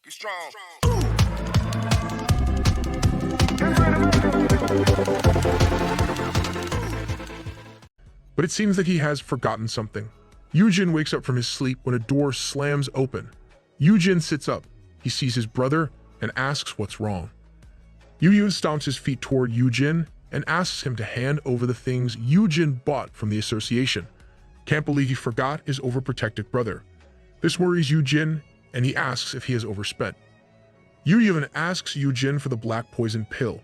You strong. But it seems that he has forgotten something. Yoojin wakes up from his sleep when a door slams open. Yoojin sits up. He sees his brother and asks what's wrong. Yoojin stomps his feet toward Yoojin and asks him to hand over the things Yoojin bought from the association. Can't believe he forgot his overprotective brother. This worries Yoojin, and he asks if he has overspent. Yoojin asks Yoojin for the black poison pill.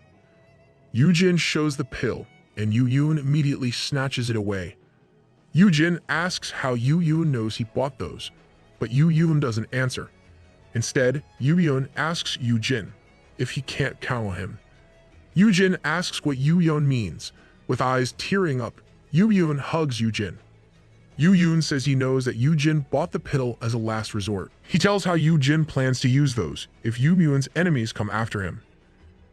Yoojin shows the pill, and Yoojin immediately snatches it away. Yoojin asks how Yoojin knows he bought those, but Yoojin doesn't answer. Instead, Yoojin asks Yoojin if he can't count on him. Yoojin asks what Yoojin means. With eyes tearing up, Yoojin hugs Yoojin. Yoojin says he knows that Yoojin bought the pill as a last resort. He tells how Yoojin plans to use those if Yoojin's enemies come after him.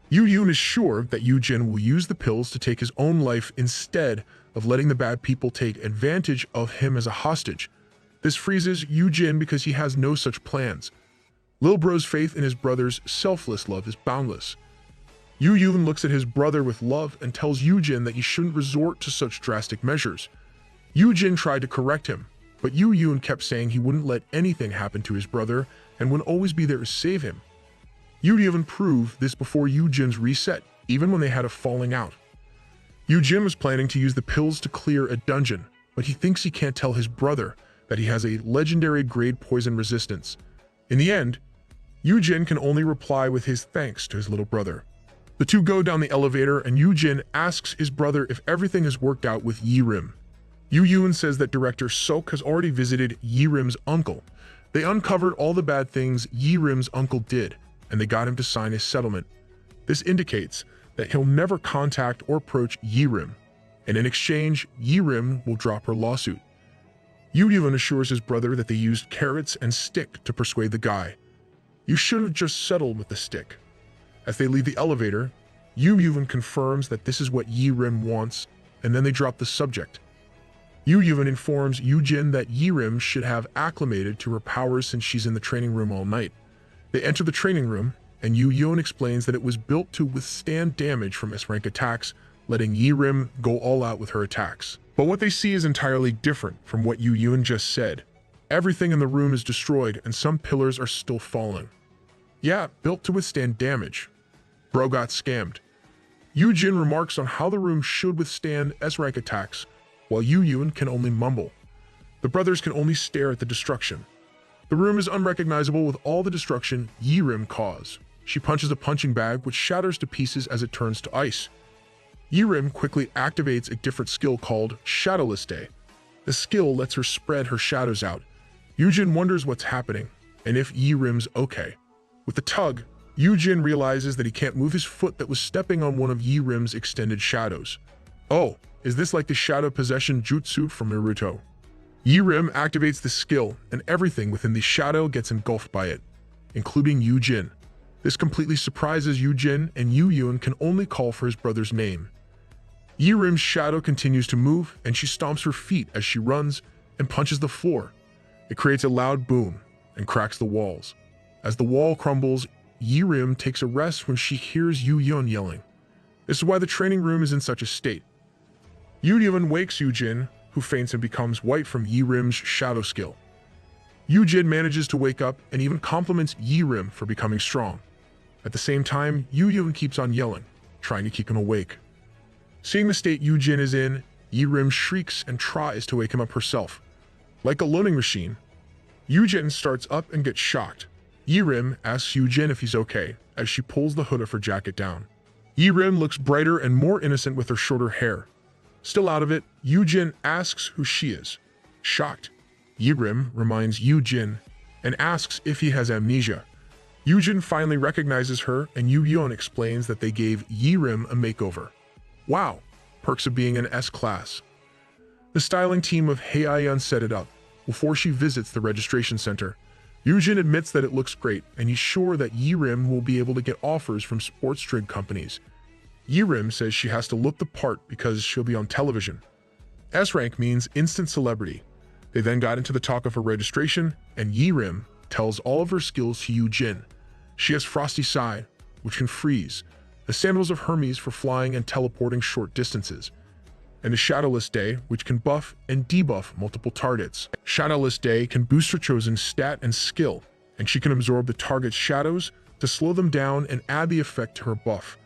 Yoojin is sure that Yoojin will use the pills to take his own life instead of letting the bad people take advantage of him as a hostage. This freezes Yoojin because he has no such plans. Lil Bro's faith in his brother's selfless love is boundless. Yoojin looks at his brother with love and tells Yoojin that he shouldn't resort to such drastic measures. Yoojin tried to correct him, but Yoojin kept saying he wouldn't let anything happen to his brother and would always be there to save him. Yoojin proved this before Yoojin's reset, even when they had a falling out. Yoojin was planning to use the pills to clear a dungeon, but he thinks he can't tell his brother that he has a legendary grade poison resistance. In the end, Yoojin can only reply with his thanks to his little brother. The two go down the elevator and Yoojin asks his brother if everything has worked out with Yirim. Yoojin says that director Sok has already visited Yirim's uncle. They uncovered all the bad things Yirim's uncle did, and they got him to sign a settlement. This indicates that he'll never contact or approach Yirim, and in exchange, Yirim will drop her lawsuit. Yoojin assures his brother that they used carrots and stick to persuade the guy. You should have just settled with the stick. As they leave the elevator, Yoojin confirms that this is what Yirim wants, and then they drop the subject. Yoojin informs Yoojin that Yirim should have acclimated to her powers since she's in the training room all night. They enter the training room, and Yoojin explains that it was built to withstand damage from S-rank attacks, letting Yirim go all out with her attacks. But what they see is entirely different from what Yoojin just said. Everything in the room is destroyed, and some pillars are still falling. Yeah, built to withstand damage. Bro got scammed. Yoojin remarks on how the room should withstand S-rank attacks, while Yoojin can only mumble. The brothers can only stare at the destruction. The room is unrecognizable with all the destruction Yirim caused. She punches a punching bag which shatters to pieces as it turns to ice. Yirim quickly activates a different skill called Shadowless Day. The skill lets her spread her shadows out. Yoojin wonders what's happening, and if Yirim's okay. With the tug, Yoojin realizes that he can't move his foot that was stepping on one of Yirim's extended shadows. Oh, is this like the shadow possession jutsu from Naruto? Yirim activates the skill, and everything within the shadow gets engulfed by it, including Yoojin. This completely surprises Yoojin, and Yoojin can only call for his brother's name. Yirim's shadow continues to move, and she stomps her feet as she runs and punches the floor. It creates a loud boom and cracks the walls. As the wall crumbles, Yirim takes a rest when she hears Yoojin yelling. This is why the training room is in such a state. Yoojin wakes Yoojin, who faints and becomes white from Yirim's shadow skill. Yoojin manages to wake up and even compliments Yirim for becoming strong. At the same time, Yoojin keeps on yelling, trying to keep him awake. Seeing the state Yoojin is in, Yirim shrieks and tries to wake him up herself. Like a loading machine, Yoojin starts up and gets shocked. Yirim asks Yoojin if he's okay, as she pulls the hood of her jacket down. Yirim looks brighter and more innocent with her shorter hair. Still out of it, Yoojin asks who she is. Shocked, Yirim reminds Yoojin and asks if he has amnesia. Yoojin finally recognizes her, and Yoojin explains that they gave Yirim a makeover. Wow, perks of being an S-class. The styling team of Heian set it up before she visits the registration center. Yoojin admits that it looks great, and he's sure that Yirim will be able to get offers from sports drink companies. Yirim says she has to look the part because she'll be on television. S-rank means instant celebrity. They then got into the talk of her registration, and Yirim tells all of her skills to Yoojin. She has Frosty Side, which can freeze, the Sandals of Hermes for flying and teleporting short distances, and the Shadowless Day, which can buff and debuff multiple targets. Shadowless Day can boost her chosen stat and skill, and she can absorb the target's shadows to slow them down and add the effect to her buff.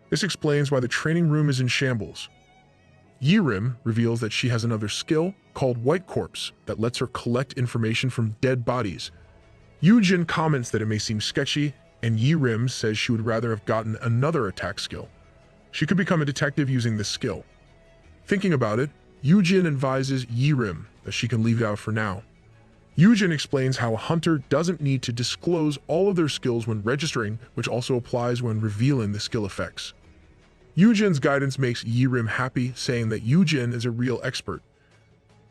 This explains why the training room is in shambles. Yirim reveals that she has another skill called White Corpse that lets her collect information from dead bodies. Yoojin comments that it may seem sketchy, and Yirim says she would rather have gotten another attack skill. She could become a detective using this skill. Thinking about it, Yoojin advises Yirim that she can leave it out for now. Yoojin explains how a hunter doesn't need to disclose all of their skills when registering, which also applies when revealing the skill effects. Yoojin's guidance makes Yirim happy, saying that Yoojin is a real expert.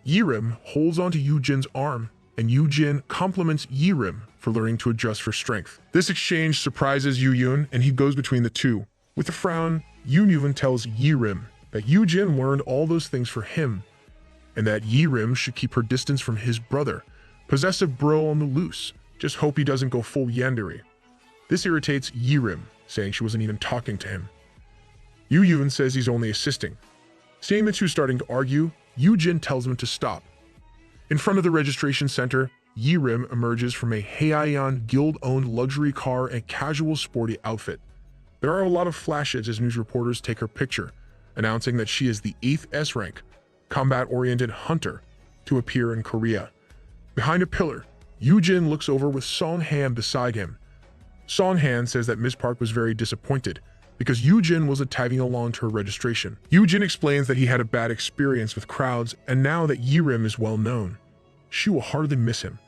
Yirim holds onto Yoojin's arm, and Yoojin compliments Yirim for learning to adjust for strength. This exchange surprises Yoojin, and he goes between the two. With a frown, Yoojin tells Yirim that Yoojin learned all those things for him, and that Yirim should keep her distance from his brother, possessive bro on the loose. Just hope he doesn't go full yandere. This irritates Yirim, saying she wasn't even talking to him. Yoojin says he's only assisting. Seeing the two starting to argue, Yoojin tells him to stop. In front of the registration center, Yirim emerges from a Heian guild-owned luxury car and casual sporty outfit. There are a lot of flashes as news reporters take her picture, announcing that she is the 8th S-rank, combat-oriented hunter to appear in Korea. Behind a pillar, Yoojin looks over with Song-han beside him. Song-han says that Ms. Park was very disappointed because Yoojin wasn't tagging along to her registration. Yoojin explains that he had a bad experience with crowds, and now that Yirim is well known, she will hardly miss him.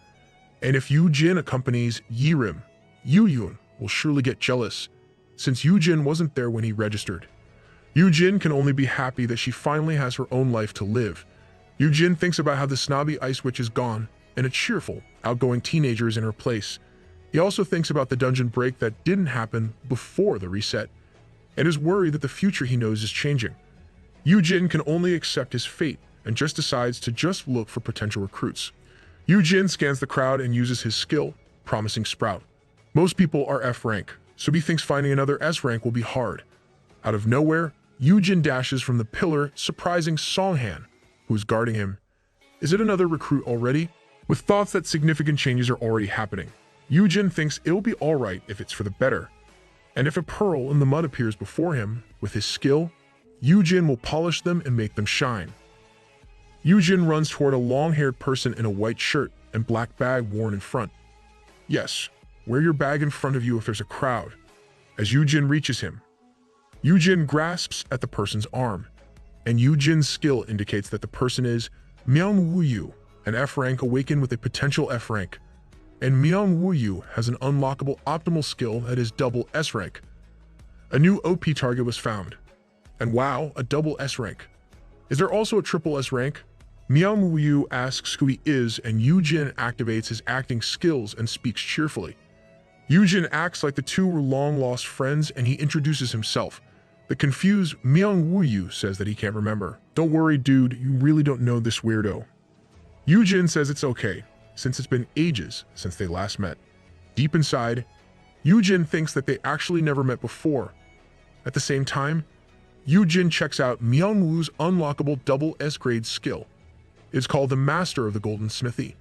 And if Yoojin accompanies Yirim, Yoojin will surely get jealous, since Yoojin wasn't there when he registered. Yoojin can only be happy that she finally has her own life to live. Yoojin thinks about how the snobby ice witch is gone, and a cheerful, outgoing teenager is in her place. He also thinks about the dungeon break that didn't happen before the reset, and is worried that the future he knows is changing. Yoojin can only accept his fate and just decides to just look for potential recruits. Yoojin scans the crowd and uses his skill, Promising Sprout. Most people are F rank, so he thinks finding another S rank will be hard. Out of nowhere, Yoojin dashes from the pillar, surprising Song-han, who is guarding him. Is it another recruit already? With thoughts that significant changes are already happening, Yoojin thinks it'll be alright if it's for the better. And if a pearl in the mud appears before him, with his skill, Yoojin will polish them and make them shine. Yoojin runs toward a long-haired person in a white shirt and black bag worn in front. Yes, wear your bag in front of you if there's a crowd. As Yoojin reaches him, Yoojin grasps at the person's arm, and Yoojin's skill indicates that the person is Myung-woo-yu, an F rank awakened with a potential F rank. And Myung-woo-yu has an unlockable optimal skill that is double S rank. A new OP target was found. And wow, a double S rank. Is there also a triple S rank? Myung-woo-yu asks who he is, and Yoojin activates his acting skills and speaks cheerfully. Yoojin acts like the two were long-lost friends, and he introduces himself. The confused Myung-woo-yu says that he can't remember. Don't worry, dude, you really don't know this weirdo. Yoojin says it's okay, since it's been ages since they last met. Deep inside, Yoojin thinks that they actually never met before. At the same time, Yoojin checks out Myung-woo's unlockable double S-grade skill. It's called the Master of the Golden Smithy,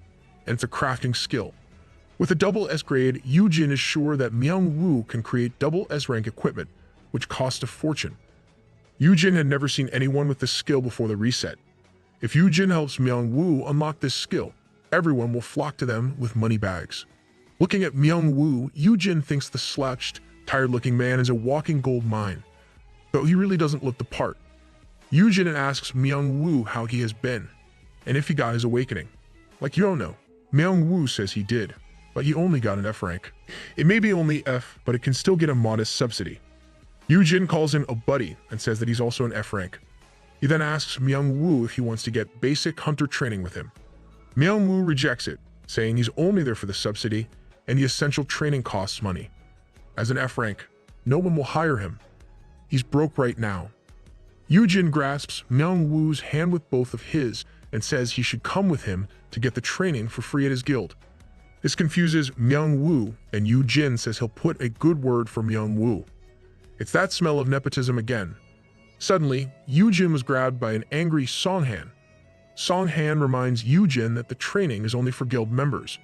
and it's a crafting skill. With a double S-grade, Yoojin is sure that Myung-woo can create double S-rank equipment, which costs a fortune. Yoojin had never seen anyone with this skill before the reset. If Yoojin helps Myung-woo unlock this skill, everyone will flock to them with money bags. Looking at Myung-woo, Yoojin thinks the slouched, tired-looking man is a walking gold mine, though he really doesn't look the part. Yoojin asks Myung-woo how he has been, and if he got his awakening. Like you don't know, Myung-woo says he did, but he only got an F rank. It may be only F, but it can still get a modest subsidy. Yoojin calls him a buddy and says that he's also an F rank. He then asks Myung-woo if he wants to get basic hunter training with him. Myung-woo rejects it, saying he's only there for the subsidy and the essential training costs money. As an F rank, no one will hire him. He's broke right now. Yoojin grasps Myung-woo's hand with both of his and says he should come with him to get the training for free at his guild. This confuses Myung-woo, and Yoojin says he'll put a good word for Myung-woo. It's that smell of nepotism again. Suddenly, Yoojin was grabbed by an angry Songhan. Songhan reminds Yoojin that the training is only for guild members.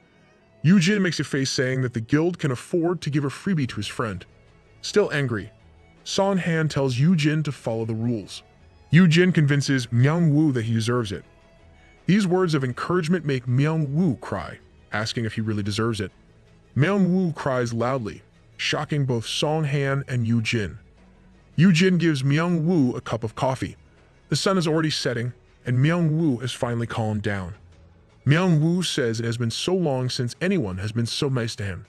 Yoojin makes a face saying that the guild can afford to give a freebie to his friend. Still angry, Songhan tells Yoojin to follow the rules. Yoojin convinces Myung-woo that he deserves it. These words of encouragement make Myung-woo cry, asking if he really deserves it. Myung-woo cries loudly, shocking both Songhan and Yoojin. Yoojin gives Myung-woo a cup of coffee. The sun is already setting, and Myung-woo has finally calmed down. Myung-woo says it has been so long since anyone has been so nice to him.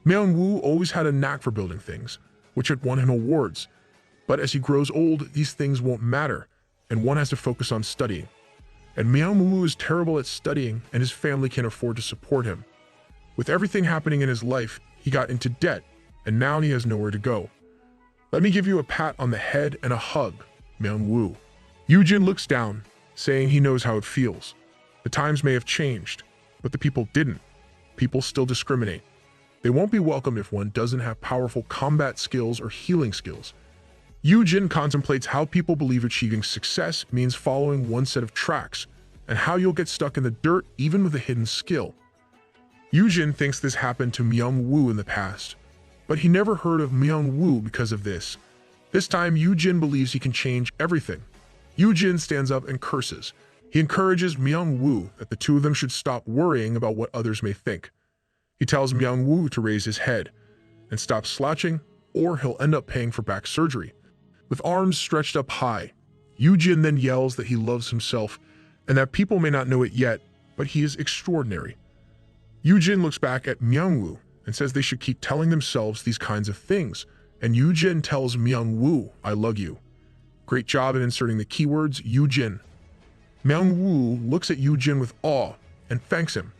Myung-woo always had a knack for building things, which had won him awards. But as he grows old, these things won't matter, and one has to focus on studying. And Myung-woo is terrible at studying, and his family can't afford to support him. With everything happening in his life, he got into debt, and now he has nowhere to go. Let me give you a pat on the head and a hug, Myung-woo. Yoojin looks down, saying he knows how it feels. The times may have changed, but the people didn't. People still discriminate. They won't be welcome if one doesn't have powerful combat skills or healing skills. Yoojin contemplates how people believe achieving success means following one set of tracks, and how you'll get stuck in the dirt even with a hidden skill. Yoojin thinks this happened to Myung-woo in the past, but he never heard of Myung-woo because of this. This time, Yoojin believes he can change everything. Yoojin stands up and curses. He encourages Myung-woo that the two of them should stop worrying about what others may think. He tells Myung-woo to raise his head and stop slouching, or he'll end up paying for back surgery. With arms stretched up high, Yoojin then yells that he loves himself and that people may not know it yet, but he is extraordinary. Yoojin looks back at Myung-woo and says they should keep telling themselves these kinds of things, and Yoojin tells Myung-woo, "I love you." Great job in inserting the keywords Yoojin. Myung-woo looks at Yoojin with awe and thanks him.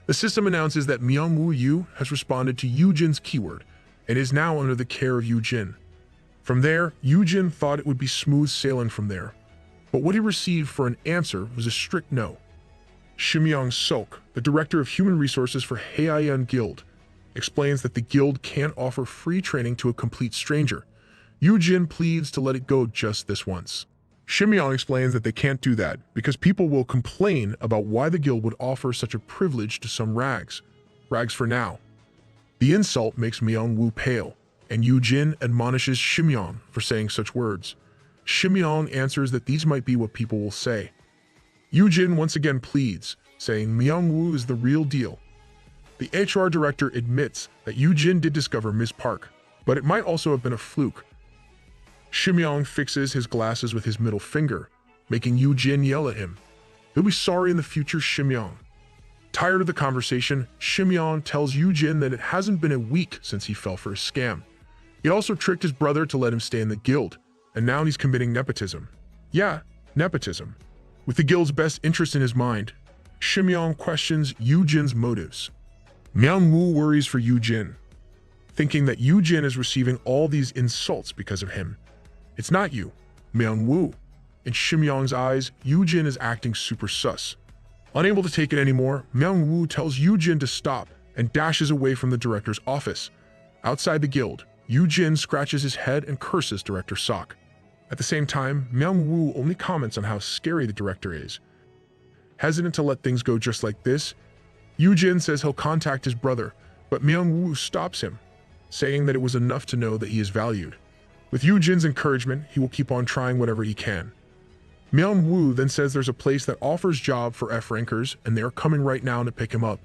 The system announces that Myung-woo has responded to Yoojin's keyword and is now under the care of Yoojin. From there, Yoojin thought it would be smooth sailing from there, but what he received for an answer was a strict no. Shimyong-sok, the director of human resources for Heian Guild, explains that the guild can't offer free training to a complete stranger. Yoojin pleads to let it go just this once. Shimyong explains that they can't do that because people will complain about why the guild would offer such a privilege to some rags. Rags for now. The insult makes Myung-woo pale, and Yoojin admonishes Shimyong for saying such words. Shimyong answers that these might be what people will say. Yoojin once again pleads, saying Myung-woo is the real deal. The HR director admits that Yoojin did discover Ms. Park, but it might also have been a fluke. Shimyong fixes his glasses with his middle finger, making Yoojin yell at him. He'll be sorry in the future, Shimyong. Tired of the conversation, Shimyong tells Yoojin that it hasn't been a week since he fell for a scam. He also tricked his brother to let him stay in the guild, and now he's committing nepotism. Yeah, nepotism. With the guild's best interest in his mind, Shimyong questions Yoojin's motives. Myung-woo worries for Yoojin, thinking that Yoojin is receiving all these insults because of him. It's not you, Myung-woo. In Shimyong's eyes, Yoojin is acting super sus. Unable to take it anymore, Myung-woo tells Yoojin to stop and dashes away from the director's office. Outside the guild, Yoojin scratches his head and curses Director Sok. At the same time, Myung-woo only comments on how scary the director is. Hesitant to let things go just like this, Yoojin says he'll contact his brother, but Myung-woo stops him, saying that it was enough to know that he is valued. With Yoojin's encouragement, he will keep on trying whatever he can. Myung-woo then says there's a place that offers job for F-rankers and they are coming right now to pick him up.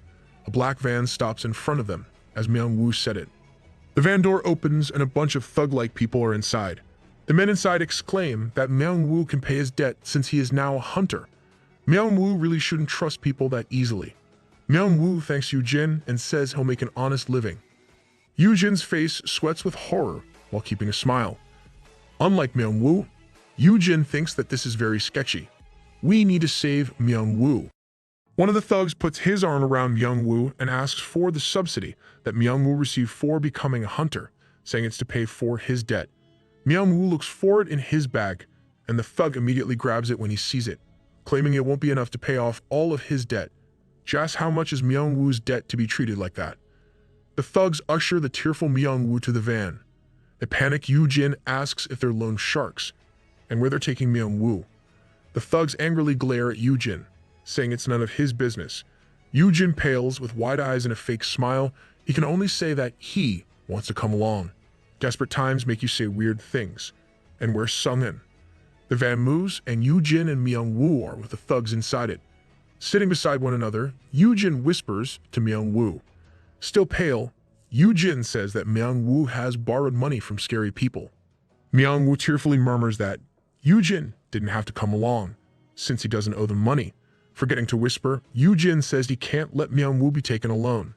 A black van stops in front of them, as Myung-woo said it. The van door opens and a bunch of thug-like people are inside. The men inside exclaim that Myung-woo can pay his debt since he is now a hunter. Myung-woo really shouldn't trust people that easily. Myung-woo thanks Yoojin and says he'll make an honest living. Yoojin's face sweats with horror while keeping a smile. Unlike Myung-woo, Yoojin thinks that this is very sketchy. We need to save Myung-woo. One of the thugs puts his arm around Myung-woo and asks for the subsidy that Myung-woo received for becoming a hunter, saying it's to pay for his debt. Myung-woo looks for it in his bag, and the thug immediately grabs it when he sees it, claiming it won't be enough to pay off all of his debt. She asks how much is Myung-woo's debt to be treated like that. The thugs usher the tearful Myung-woo to the van. The panicked Yoojin asks if they're loan sharks and where they're taking Myung-woo. The thugs angrily glare at Yoojin, saying it's none of his business. Yoojin pales with wide eyes and a fake smile. He can only say that he wants to come along. Desperate times make you say weird things. And we're sung in. The van moves, and Yoojin and Myung-woo are with the thugs inside it. Sitting beside one another, Yoojin whispers to Myung-woo. Still pale, Yoojin says that Myung-woo has borrowed money from scary people. Myung-woo tearfully murmurs that Yoojin didn't have to come along, since he doesn't owe them money. Forgetting to whisper, Yoojin says he can't let Myung-woo be taken alone.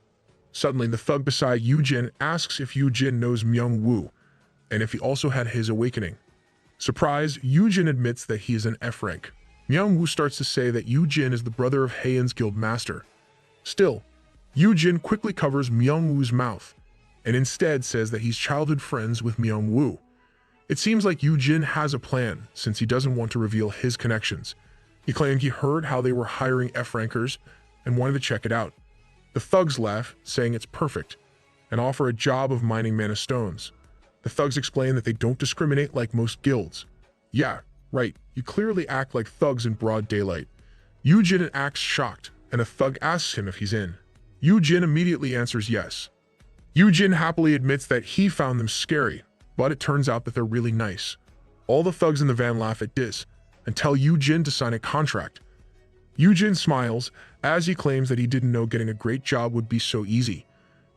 Suddenly, the thug beside Yoojin asks if Yoojin knows Myung-woo, and if he also had his awakening. Surprised, Yoojin admits that he is an F rank. Myung-woo starts to say that Yoojin is the brother of Haeun's guild master. Still, Yoojin quickly covers Myung-woo's mouth, and instead says that he's childhood friends with Myung-woo. It seems like Yoojin has a plan, since he doesn't want to reveal his connections. He claimed he heard how they were hiring F-rankers and wanted to check it out. The thugs laugh, saying it's perfect, and offer a job of mining mana stones. The thugs explain that they don't discriminate like most guilds. Yeah, right, you clearly act like thugs in broad daylight. Yoojin acts shocked, and a thug asks him if he's in. Yoojin immediately answers yes. Yoojin happily admits that he found them scary, but it turns out that they're really nice. All the thugs in the van laugh at this and tell Yoojin to sign a contract. Yoojin smiles as he claims that he didn't know getting a great job would be so easy.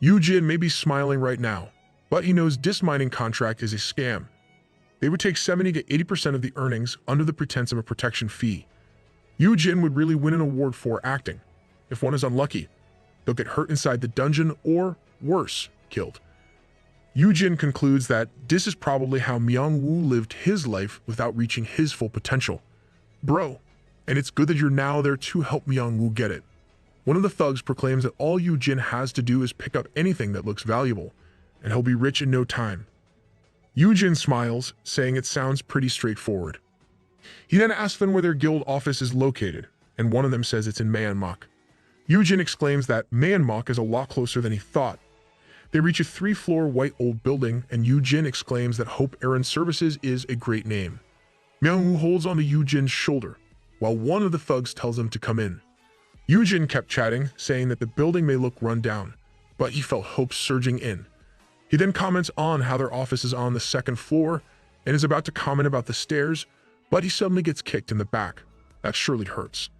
Yoojin may be smiling right now, but he knows this mining contract is a scam. They would take 70 to 80% of the earnings under the pretense of a protection fee. Yoojin would really win an award for acting. If one is unlucky, they'll get hurt inside the dungeon or, worse, killed. Yoojin concludes that this is probably how Myung-woo lived his life without reaching his full potential. Bro, and it's good that you're now there to help Myung-woo get it. One of the thugs proclaims that all Yoojin has to do is pick up anything that looks valuable, and he'll be rich in no time. Yoojin smiles, saying it sounds pretty straightforward. He then asks them where their guild office is located, and one of them says it's in Manhwa. Yoojin exclaims that Manhwa is a lot closer than he thought. They reach a 3-floor white old building, and Yoojin exclaims that Hope Errand Services is a great name. Myung-woo holds onto Yoojin's shoulder, while one of the thugs tells him to come in. Yoojin kept chatting, saying that the building may look run down, but he felt hope surging in. He then comments on how their office is on the 2nd floor, and is about to comment about the stairs, but he suddenly gets kicked in the back. That surely hurts.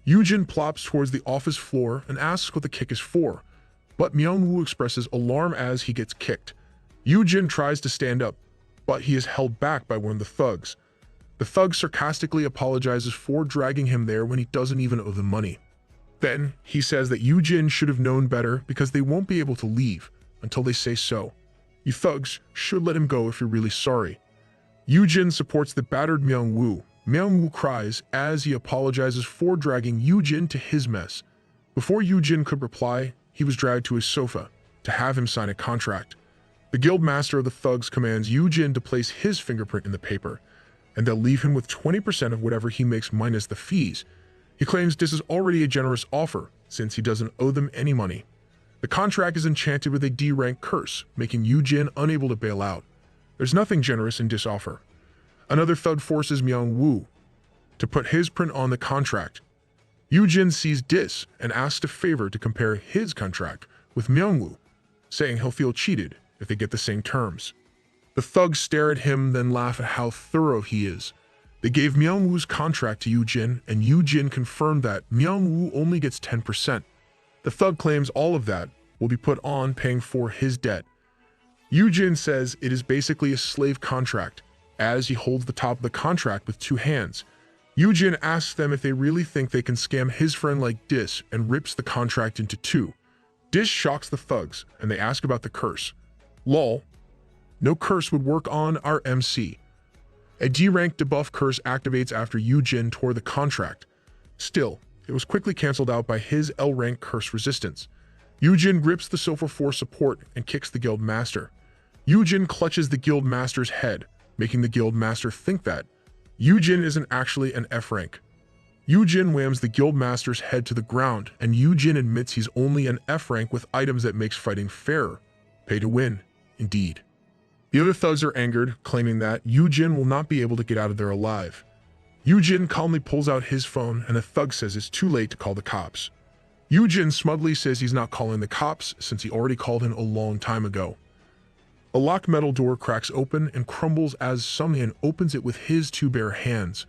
Yoojin plops towards the office floor and asks what the kick is for, but Myung-woo expresses alarm as he gets kicked. Yoojin tries to stand up, but he is held back by one of the thugs. The thug sarcastically apologizes for dragging him there when he doesn't even owe them money. Then, he says that Yoojin should have known better because they won't be able to leave until they say so. You thugs should let him go if you're really sorry. Yoojin supports the battered Myung-woo. Myung-woo cries as he apologizes for dragging Yoojin to his mess. Before Yoojin could reply, he was dragged to his sofa to have him sign a contract. The guild master of the thugs commands Yoojin to place his fingerprint in the paper, and they'll leave him with 20% of whatever he makes minus the fees. He claims this is already a generous offer, since he doesn't owe them any money. The contract is enchanted with a D-rank curse, making Yoojin unable to bail out. There's nothing generous in this offer. Another thug forces Myung-woo to put his print on the contract. Yoojin sees this and asks a favor to compare his contract with Myung-woo, saying he'll feel cheated if they get the same terms. The thugs stare at him, then laugh at how thorough he is. They gave Myung-woo's contract to Yoojin, and Yoojin confirmed that Myung-woo only gets 10%. The thug claims all of that will be put on paying for his debt. Yoojin says it is basically a slave contract, as he holds the top of the contract with 2 hands. Yoojin asks them if they really think they can scam his friend like this and rips the contract into 2. This shocks the thugs, and they ask about the curse. Lol. No curse would work on our MC. A D-rank debuff curse activates after Yoojin tore the contract. Still, it was quickly cancelled out by his L-rank curse resistance. Yoojin grips the sofa for support and kicks the guild master. Yoojin clutches the guild master's head, making the guild master think that Yoojin isn't actually an F rank. Yoojin whams the guildmaster's head to the ground, and Yoojin admits he's only an F rank with items that makes fighting fairer. Pay to win, indeed. The other thugs are angered, claiming that Yoojin will not be able to get out of there alive. Yoojin calmly pulls out his phone, and a thug says it's too late to call the cops. Yoojin smugly says he's not calling the cops since he already called in a long time ago. A locked metal door cracks open and crumbles as Sunghin opens it with his two bare hands.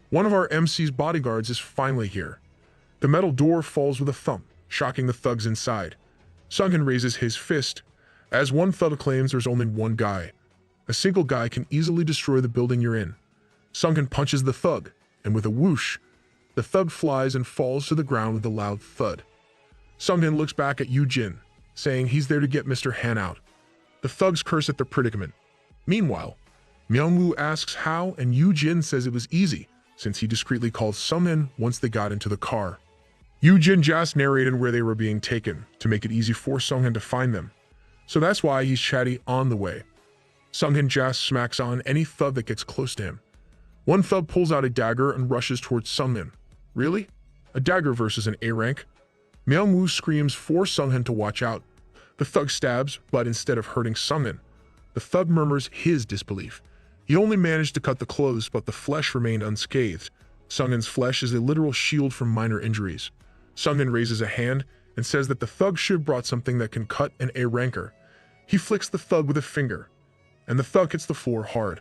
One of our MC's bodyguards is finally here. The metal door falls with a thump, shocking the thugs inside. Sunghin raises his fist. As one thug claims there's only one guy. A single guy can easily destroy the building you're in. Sunghin punches the thug, and with a whoosh, the thug flies and falls to the ground with a loud thud. Sunghin looks back at Yoojin, saying he's there to get Mr. Han out. The thugs curse at their predicament. Meanwhile, Myungwoo asks how, and Yoojin says it was easy, since he discreetly called Sunghin once they got into the car. Yoojin just narrated where they were being taken, to make it easy for Sunghin to find them. So that's why he's chatty on the way. Sunghin just smacks on any thug that gets close to him. One thug pulls out a dagger and rushes towards Sunghin. Really? A dagger versus an A rank? Myungwoo screams for Sunghin to watch out. The thug stabs, but instead of hurting Sunghin, the thug murmurs his disbelief. He only managed to cut the clothes, but the flesh remained unscathed. Sunghin's flesh is a literal shield from minor injuries. Sunghin raises a hand and says that the thug should have brought something that can cut an A ranker. He flicks the thug with a finger, and the thug hits the floor hard.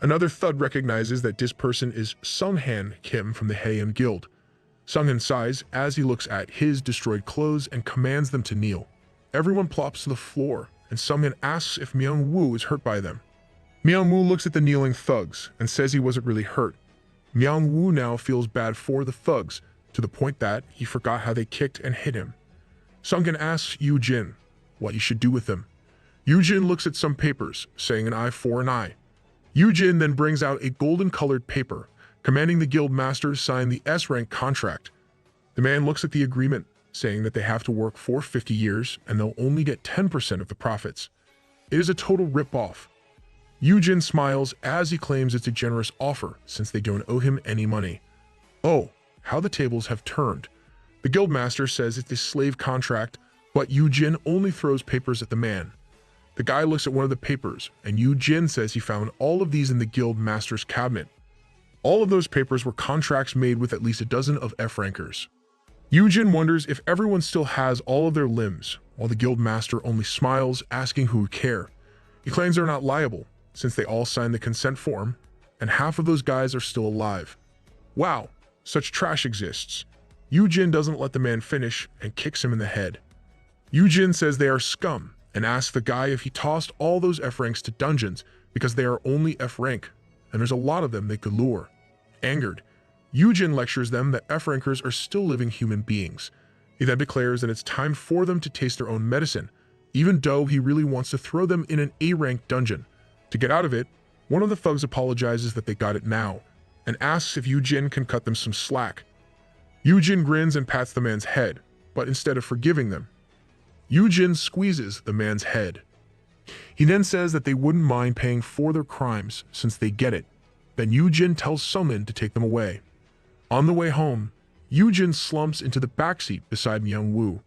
Another thug recognizes that this person is Sunghan Kim from the Haeyeon Guild. Sunghin sighs as he looks at his destroyed clothes and commands them to kneel. Everyone plops to the floor, and Sunghin asks if Myungwoo is hurt by them. Myungwoo looks at the kneeling thugs and says he wasn't really hurt. Myungwoo now feels bad for the thugs, to the point that he forgot how they kicked and hit him. Sunghin asks Yoojin what he should do with them. Yoojin looks at some papers, saying an eye for an eye. Yoojin then brings out a golden-colored paper, commanding the guild master to sign the S-rank contract. The man looks at the agreement, saying that they have to work for 50 years and they'll only get 10% of the profits. It is a total rip-off. Yoojin smiles as he claims it's a generous offer since they don't owe him any money. Oh, how the tables have turned. The guildmaster says it's a slave contract, but Yoojin only throws papers at the man. The guy looks at one of the papers, and Yoojin says he found all of these in the guild master's cabinet. All of those papers were contracts made with at least a dozen of F-rankers. Yoojin wonders if everyone still has all of their limbs, while the guild master only smiles, asking who would care. He claims they're not liable, since they all signed the consent form, and half of those guys are still alive. Wow, such trash exists. Yoojin doesn't let the man finish and kicks him in the head. Yoojin says they are scum, and asks the guy if he tossed all those F ranks to dungeons because they are only F rank, and there's a lot of them they could lure. Angered, Yoojin lectures them that F rankers are still living human beings. He then declares that it's time for them to taste their own medicine, even though he really wants to throw them in an A rank dungeon. To get out of it, one of the thugs apologizes that they got it now, and asks if Yoojin can cut them some slack. Yoojin grins and pats the man's head, but instead of forgiving them, Yoojin squeezes the man's head. He then says that they wouldn't mind paying for their crimes since they get it. Then Yoojin tells Sunghin to take them away. On the way home, Yoojin slumps into the backseat beside Myungwoo.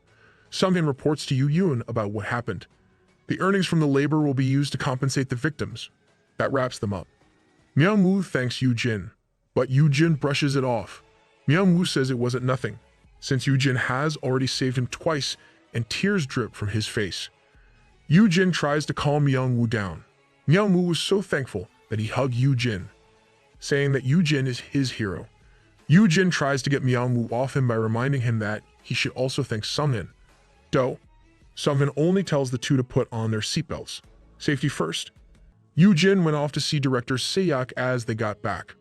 Sunghin reports to Yoojin about what happened. The earnings from the labor will be used to compensate the victims. That wraps them up. Myungwoo thanks Yoojin, but Yoojin brushes it off. Myungwoo says it wasn't nothing, since Yoojin has already saved him twice, and tears drip from his face. Yoojin tries to calm Myungwoo down. Myungwoo was so thankful that he hugged Yoojin, saying that Yoojin is his hero. Yoojin tries to get Myungwoo off him by reminding him that he should also thank Sunghin. Though, Sunghin only tells the two to put on their seatbelts. Safety first. Yoojin went off to see director Seok as they got back.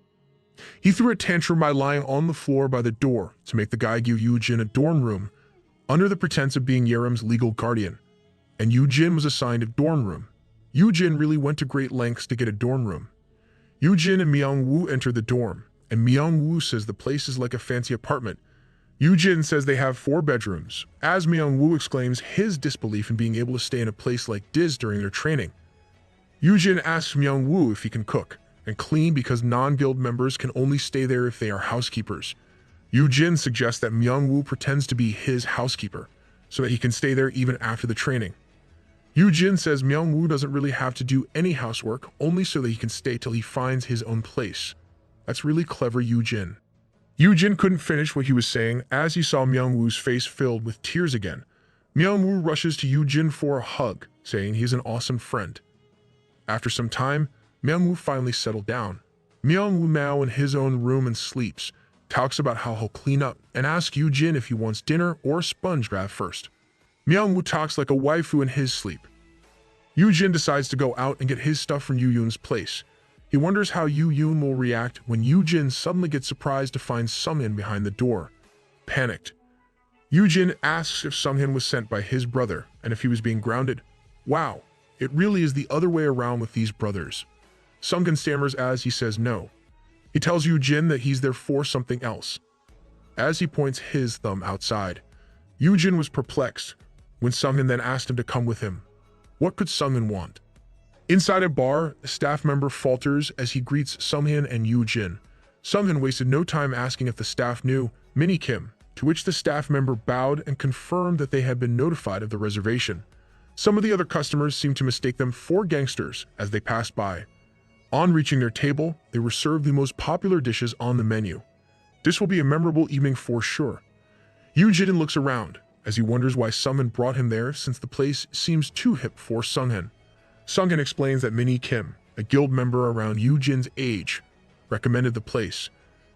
He threw a tantrum by lying on the floor by the door to make the guy give Yoojin a dorm room under the pretense of being Yerem's legal guardian, and Yoojin was assigned a dorm room. Yoojin really went to great lengths to get a dorm room. Yoojin and Myungwoo enter the dorm, and Myungwoo says the place is like a fancy apartment. Yoojin says they have 4 bedrooms, as Myungwoo exclaims his disbelief in being able to stay in a place like this during their training. Yoojin asks Myungwoo if he can cook, and clean because non-guild members can only stay there if they are housekeepers. Yoojin suggests that Myung-woo pretends to be his housekeeper, so that he can stay there even after the training. Yoojin says Myung-woo doesn't really have to do any housework, only so that he can stay till he finds his own place. That's really clever, Yoojin. Yoojin couldn't finish what he was saying as he saw Myung-woo's face filled with tears again. Myung-woo rushes to Yoojin for a hug, saying he's an awesome friend. After some time, Myung-woo finally settled down. Myung-woo now in his own room and sleeps, talks about how he'll clean up and asks Yoojin if he wants dinner or a sponge bath first. Myung-woo talks like a waifu in his sleep. Yoojin decides to go out and get his stuff from Yoojin's place. He wonders how Yoojin will react when Yoojin suddenly gets surprised to find Sunghyun behind the door. Panicked, Yoojin asks if Sunghyun was sent by his brother and if he was being grounded. Wow, it really is the other way around with these brothers. Sunghyun stammers as he says no. He tells Yoojin that he's there for something else. As he points his thumb outside, Yoojin was perplexed when Sunghyun then asked him to come with him. What could Sunghyun want? Inside a bar, a staff member falters as he greets Sunghyun and Yoojin. Sunghyun wasted no time asking if the staff knew Minnie Kim, to which the staff member bowed and confirmed that they had been notified of the reservation. Some of the other customers seemed to mistake them for gangsters as they passed by. On reaching their table, they were served the most popular dishes on the menu. This will be a memorable evening for sure. Yoojin looks around as he wonders why Sunghyun brought him there since the place seems too hip for Sunghyun. Sunghyun explains that Minnie Kim, a guild member around Yoojin's age, recommended the place.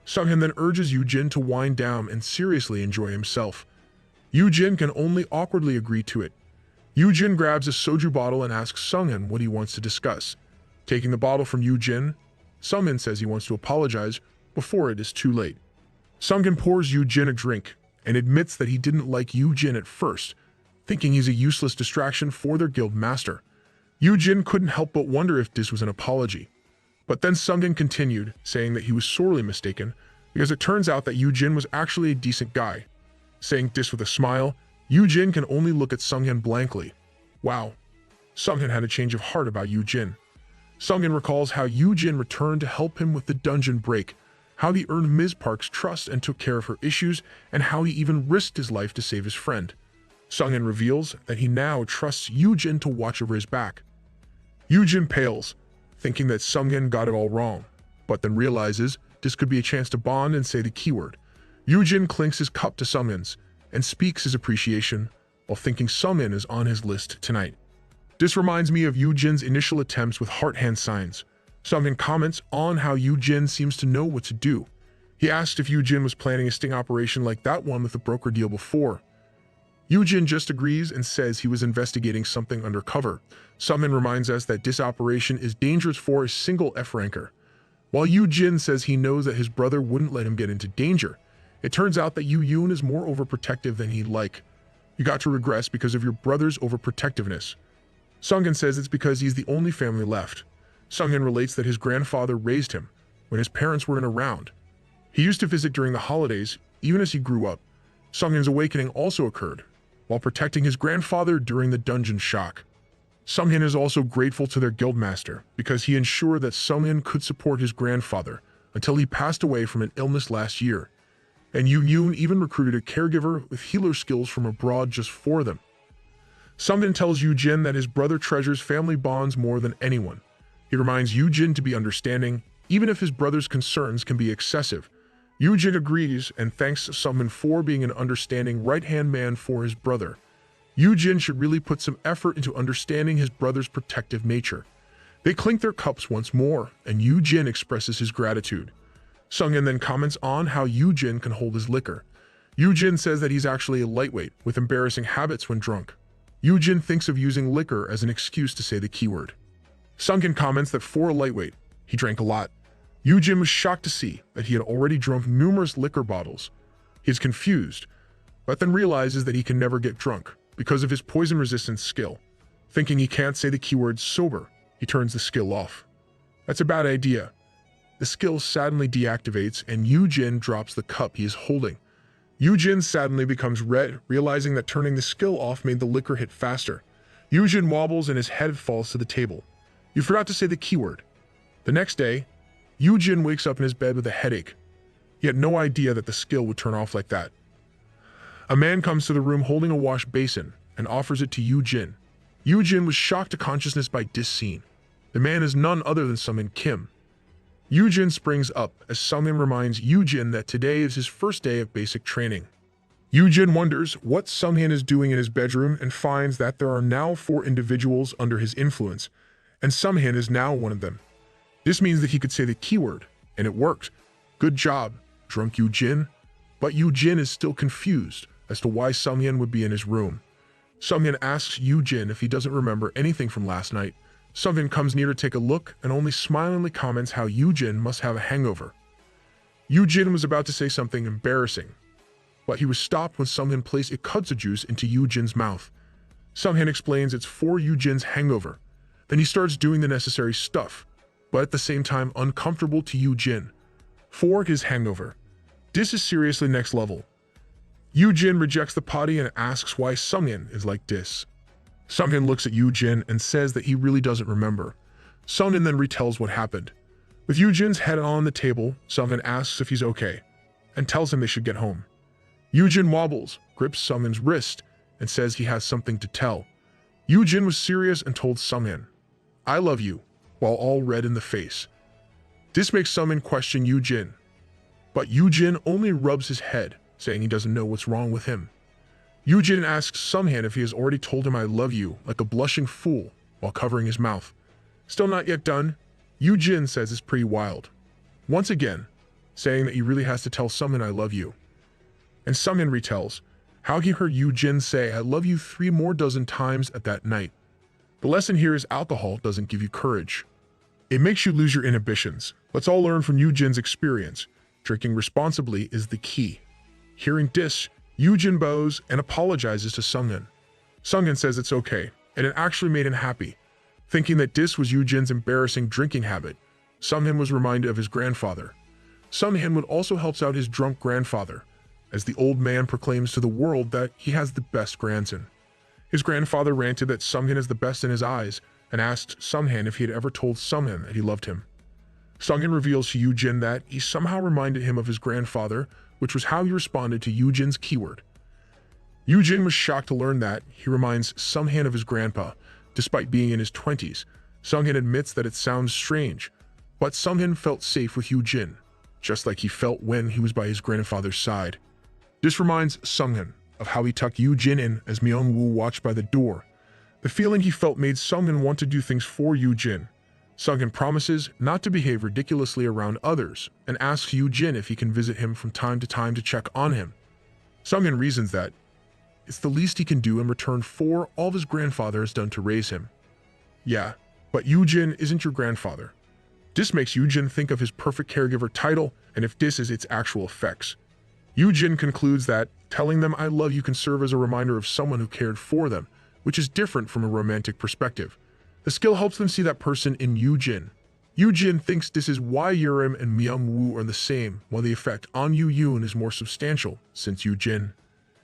Sunghyun then urges Yoojin to wind down and seriously enjoy himself. Yoojin can only awkwardly agree to it. Yoojin grabs a soju bottle and asks Sunghyun what he wants to discuss. Taking the bottle from Yoojin, Sunghyun says he wants to apologize before it is too late. Sunghyun pours Yoojin a drink and admits that he didn't like Yoojin at first, thinking he's a useless distraction for their guild master. Yoojin couldn't help but wonder if this was an apology. But then Sunghyun continued, saying that he was sorely mistaken because it turns out that Yoojin was actually a decent guy. Saying this with a smile, Yoojin can only look at Sunghyun blankly. Wow, Sunghyun had a change of heart about Yoojin. Sunghyun recalls how Yoojin returned to help him with the dungeon break, how he earned Ms. Park's trust and took care of her issues, and how he even risked his life to save his friend. Sunghyun reveals that he now trusts Yoojin to watch over his back. Yoojin pales, thinking that Sunghyun got it all wrong, but then realizes this could be a chance to bond and say the keyword. Yoojin clinks his cup to Sunghyun's and speaks his appreciation while thinking Sunghyun is on his list tonight. This reminds me of Yoojin's initial attempts with heart hand signs. Sunghyun comments on how Yoojin seems to know what to do. He asked if Yoojin was planning a sting operation like that one with the broker deal before. Yoojin just agrees and says he was investigating something undercover. Sunghyun reminds us that this operation is dangerous for a single F-ranker. While Yoojin says he knows that his brother wouldn't let him get into danger, it turns out that Yoojin is more overprotective than he'd like. You got to regress because of your brother's overprotectiveness. Sunghyun says it's because he's the only family left. Sunghyun relates that his grandfather raised him when his parents weren't around. He used to visit during the holidays, even as he grew up. Sunghyun's awakening also occurred while protecting his grandfather during the dungeon shock. Sunghyun is also grateful to their guildmaster because he ensured that Sunghyun could support his grandfather until he passed away from an illness last year. And Yoojin even recruited a caregiver with healer skills from abroad just for them. Sunghyun tells Yoojin that his brother treasures family bonds more than anyone. He reminds Yoojin to be understanding, even if his brother's concerns can be excessive. Yoojin agrees and thanks Sunghyun for being an understanding right-hand man for his brother. Yoojin should really put some effort into understanding his brother's protective nature. They clink their cups once more, and Yoojin expresses his gratitude. Sunghyun then comments on how Yoojin can hold his liquor. Yoojin says that he's actually a lightweight with embarrassing habits when drunk. Yoojin thinks of using liquor as an excuse to say the keyword. Sunghyun comments that for a lightweight, he drank a lot. Yoojin was shocked to see that he had already drunk numerous liquor bottles. He is confused, but then realizes that he can never get drunk because of his poison resistance skill. Thinking he can't say the keyword sober, he turns the skill off. That's a bad idea. The skill suddenly deactivates and Yoojin drops the cup he is holding. Yoojin suddenly becomes red, realizing that turning the skill off made the liquor hit faster. Yoojin wobbles and his head falls to the table. You forgot to say the keyword. The next day, Yoojin wakes up in his bed with a headache. He had no idea that the skill would turn off like that. A man comes to the room holding a wash basin and offers it to Yoojin. Yoojin was shocked to consciousness by this scene. The man is none other than Sungin Kim. Yoojin springs up as Sungin reminds Yoojin that today is his first day of basic training. Yoojin wonders what Sungin is doing in his bedroom and finds that there are now 4 individuals under his influence, and Sungin is now one of them. This means that he could say the keyword, and it worked. Good job, drunk Yoojin. But Yoojin is still confused as to why Sungin would be in his room. Sungin asks Yoojin if he doesn't remember anything from last night. Sungin comes near to take a look and only smilingly comments how Yoojin must have a hangover. Yoojin was about to say something embarrassing, but he was stopped when Sungin placed a kudzu juice into Yoojin's mouth. Sungin explains it's for Yoojin's hangover. Then he starts doing the necessary stuff, but at the same time uncomfortable to Yoojin. For his hangover. This is seriously next level. Yoojin rejects the potty and asks why Sungin is like this. Sungin looks at Yoojin and says that he really doesn't remember. Sungin then retells what happened. With Yoojin's head on the table, Sungin asks if he's okay, and tells him they should get home. Yoojin wobbles, grips Sungin's wrist, and says he has something to tell. Yoojin was serious and told Sungin, "I love you," while all red in the face. This makes Sungin question Yoojin, but Yoojin only rubs his head, saying he doesn't know what's wrong with him. Yoojin asks Sungin if he has already told him "I love you" like a blushing fool while covering his mouth. Still not yet done, Yoojin says it's pretty wild. Once again, saying that he really has to tell Sungin "I love you." And Sungin retells how he heard Yoojin say "I love you" 3 more dozen times at that night. The lesson here is alcohol doesn't give you courage. It makes you lose your inhibitions. Let's all learn from Yoojin's experience. Drinking responsibly is the key. Hearing this, Yoojin bows and apologizes to Sungin. Sungin says it's okay, and it actually made him happy. Thinking that this was Yoojin's embarrassing drinking habit, Sungin was reminded of his grandfather. Sungin would also helps out his drunk grandfather, as the old man proclaims to the world that he has the best grandson. His grandfather ranted that Sungin is the best in his eyes, and asked Sungin if he had ever told Sungin that he loved him. Sungin reveals to Yoojin that he somehow reminded him of his grandfather, which was how he responded to Yoojin's keyword. Yoojin was shocked to learn that he reminds Sungin of his grandpa, despite being in his 20s. Sungin admits that it sounds strange, but Sungin felt safe with Yoojin, just like he felt when he was by his grandfather's side. This reminds Sungin of how he tucked Yoojin in as Myung-woo watched by the door. The feeling he felt made Sungin want to do things for Yoojin. Sungin promises not to behave ridiculously around others and asks Yoojin if he can visit him from time to time to check on him. Sungin reasons that it's the least he can do in return for all his grandfather has done to raise him. Yeah, but Yoojin isn't your grandfather. This makes Yoojin think of his perfect caregiver title and if this is its actual effects. Yoojin concludes that telling them "I love you" can serve as a reminder of someone who cared for them, which is different from a romantic perspective. The skill helps them see that person in Yoojin. Yoojin thinks this is why Yerim and Myung-woo are the same, while the effect on Yoo-yoon is more substantial, since Yoojin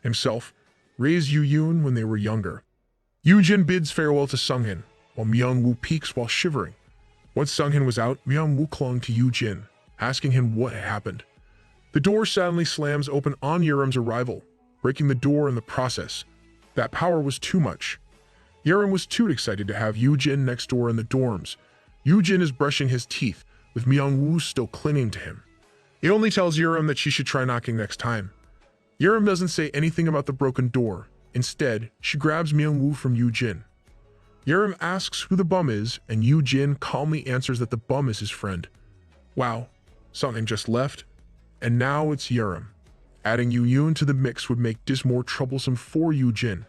himself raised Yoo-yoon when they were younger. Yoojin bids farewell to Sungin, while Myung-woo peeks while shivering. Once Sungin was out, Myung-woo clung to Yoojin, asking him what had happened. The door suddenly slams open on Yerim's arrival, breaking the door in the process. That power was too much. Yerim was too excited to have Yoojin next door in the dorms. Yoojin is brushing his teeth, with Myung-woo still clinging to him. He only tells Yerim that she should try knocking next time. Yerim doesn't say anything about the broken door. Instead, she grabs Myung-woo from Yoojin. Yerim asks who the bum is, and Yoojin calmly answers that the bum is his friend. Wow, something just left, and now it's Yerim. Adding Yoo-yoon to the mix would make this more troublesome for Yoojin.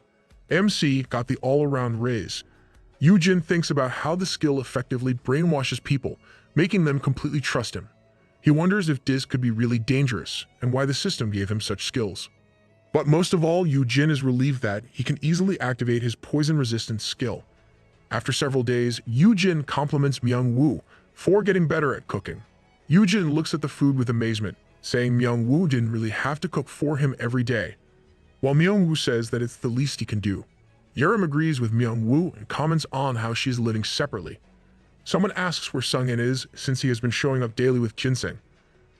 MC got the all-around raise. Yoojin thinks about how the skill effectively brainwashes people, making them completely trust him. He wonders if this could be really dangerous, and why the system gave him such skills. But most of all, Yoojin is relieved that he can easily activate his poison-resistant skill. After several days, Yoojin compliments Myung-woo for getting better at cooking. Yoojin looks at the food with amazement, saying Myung-woo didn't really have to cook for him every day, while Myung-woo says that it's the least he can do. Yerim agrees with Myung-woo and comments on how she's living separately. Someone asks where Sunghan is since he has been showing up daily with ginseng.